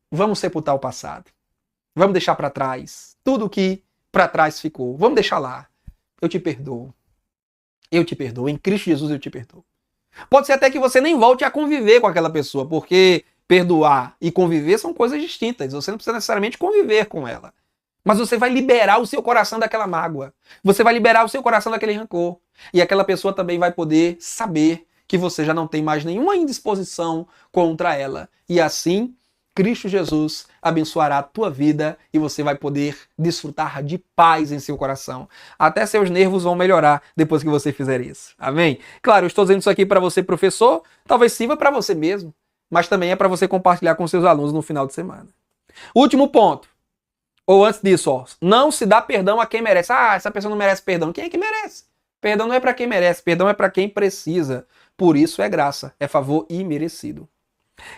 vamos sepultar o passado, vamos deixar para trás tudo que para trás ficou, vamos deixar lá, eu te perdoo. Eu te perdoo, em Cristo Jesus eu te perdoo. Pode ser até que você nem volte a conviver com aquela pessoa, porque perdoar e conviver são coisas distintas. Você não precisa necessariamente conviver com ela. Mas você vai liberar o seu coração daquela mágoa. Você vai liberar o seu coração daquele rancor. E aquela pessoa também vai poder saber que você já não tem mais nenhuma indisposição contra ela. E assim, Cristo Jesus abençoará a tua vida e você vai poder desfrutar de paz em seu coração. Até seus nervos vão melhorar depois que você fizer isso. Amém? Claro, eu estou dizendo isso aqui para você, professor, talvez sirva para você mesmo, mas também é para você compartilhar com seus alunos no final de semana. Último ponto. Ou antes disso, não se dá perdão a quem merece. Ah, essa pessoa não merece perdão. Quem é que merece? Perdão não é para quem merece, perdão é para quem precisa. Por isso é graça, é favor imerecido.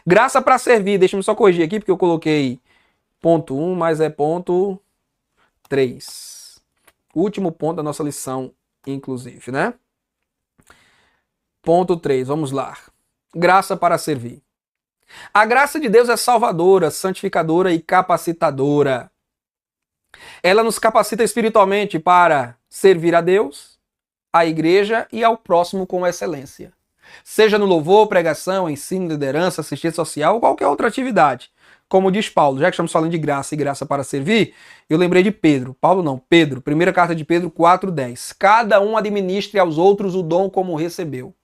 Graça para servir, deixa eu só corrigir aqui, porque eu coloquei ponto 1, mas é ponto 3. Último ponto da nossa lição, inclusive, né? Ponto 3, vamos lá. Graça para servir. A graça de Deus é salvadora, santificadora e capacitadora. Ela nos capacita espiritualmente para servir a Deus, à igreja e ao próximo com excelência. Seja no louvor, pregação, ensino, liderança, assistência social ou qualquer outra atividade. Como diz Paulo, já que estamos falando de graça e graça para servir, eu lembrei de Pedro. Paulo não, Pedro. Primeira carta de Pedro 4:10. Cada um administre aos outros o dom como recebeu,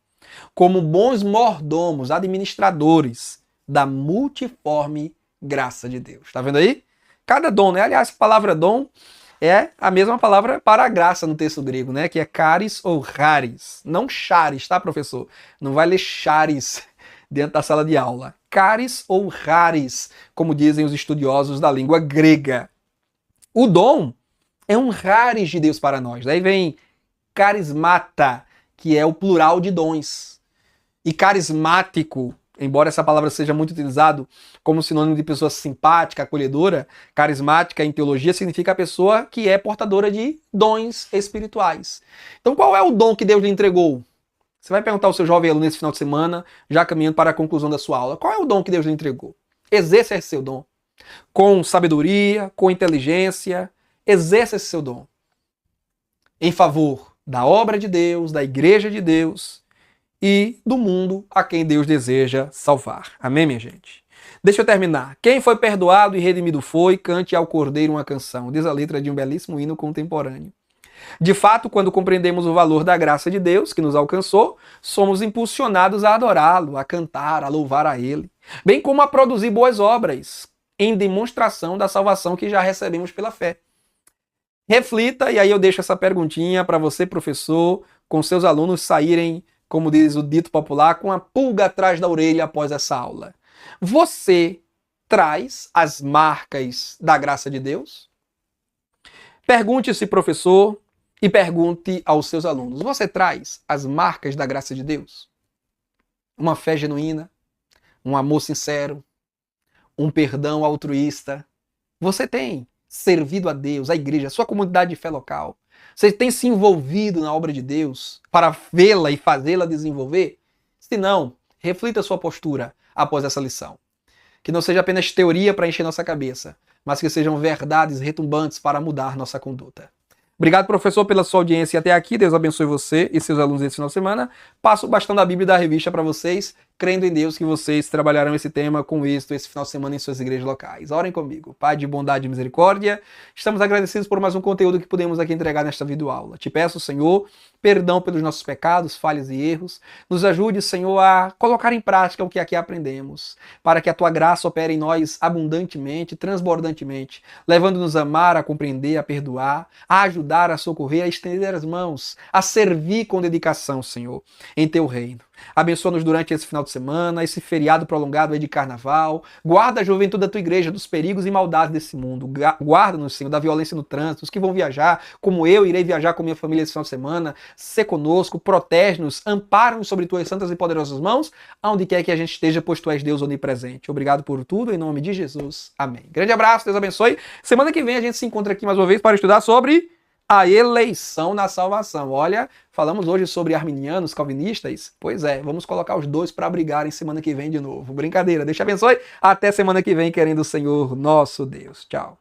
como bons mordomos, administradores da multiforme graça de Deus. Tá vendo aí? Cada dom, né? Aliás, a palavra dom é a mesma palavra para a graça no texto grego, né? Que é charis ou charis. Não charis, tá, professor? Não vai ler charis dentro da sala de aula. Charis ou charis, como dizem os estudiosos da língua grega. O dom é um charis de Deus para nós. Daí vem carismata, que é o plural de dons. E carismático, embora essa palavra seja muito utilizado como sinônimo de pessoa simpática, acolhedora, carismática em teologia significa a pessoa que é portadora de dons espirituais. Então qual é o dom que Deus lhe entregou? Você vai perguntar ao seu jovem aluno nesse final de semana, já caminhando para a conclusão da sua aula. Qual é o dom que Deus lhe entregou? Exerça esse seu dom. Com sabedoria, com inteligência, exerça esse seu dom. Em favor da obra de Deus, da igreja de Deus e do mundo a quem Deus deseja salvar. Amém, minha gente? Deixa eu terminar. Quem foi perdoado e redimido foi, cante ao Cordeiro uma canção. Diz a letra de um belíssimo hino contemporâneo. De fato, quando compreendemos o valor da graça de Deus que nos alcançou, somos impulsionados a adorá-lo, a cantar, a louvar a Ele, bem como a produzir boas obras, em demonstração da salvação que já recebemos pela fé. Reflita, e aí eu deixo essa perguntinha para você, professor, com seus alunos saírem, como diz o dito popular, com a pulga atrás da orelha após essa aula. Você traz as marcas da graça de Deus? Pergunte-se, professor, e pergunte aos seus alunos. Você traz as marcas da graça de Deus? Uma fé genuína, um amor sincero, um perdão altruísta. Você tem servido a Deus, a igreja, a sua comunidade de fé local. Você tem se envolvido na obra de Deus para vê-la e fazê-la desenvolver? Se não, reflita a sua postura após essa lição. Que não seja apenas teoria para encher nossa cabeça, mas que sejam verdades retumbantes para mudar nossa conduta. Obrigado, professor, pela sua audiência até aqui. Deus abençoe você e seus alunos esse final de semana. Passo o bastão da Bíblia e da revista para vocês, crendo em Deus que vocês trabalharão esse tema com êxito esse final de semana em suas igrejas locais. Orem comigo. Pai de bondade e misericórdia, estamos agradecidos por mais um conteúdo que pudemos aqui entregar nesta videoaula. Te peço, Senhor, perdão pelos nossos pecados, falhas e erros. Nos ajude, Senhor, a colocar em prática o que aqui aprendemos, para que a Tua graça opere em nós abundantemente, transbordantemente, levando-nos a amar, a compreender, a perdoar, a ajudar, a socorrer, a estender as mãos, a servir com dedicação, Senhor, em Teu reino. Abençoa-nos durante esse final de semana, esse feriado prolongado aí de carnaval. Guarda a juventude da Tua igreja dos perigos e maldades desse mundo. Guarda-nos, Senhor, da violência no trânsito. Os que vão viajar, como eu irei viajar com minha família esse final de semana, sê conosco, protege-nos, ampara-nos sobre Tuas santas e poderosas mãos, aonde quer que a gente esteja, pois Tu és Deus onipresente. Obrigado por tudo, em nome de Jesus. Amém. Grande abraço, Deus abençoe. Semana que vem a gente se encontra aqui mais uma vez para estudar sobre a eleição na salvação. Olha, falamos hoje sobre arminianos, calvinistas. Pois é, vamos colocar os dois para brigarem semana que vem de novo. Brincadeira, Deus te abençoe. Até semana que vem, querendo o Senhor nosso Deus. Tchau.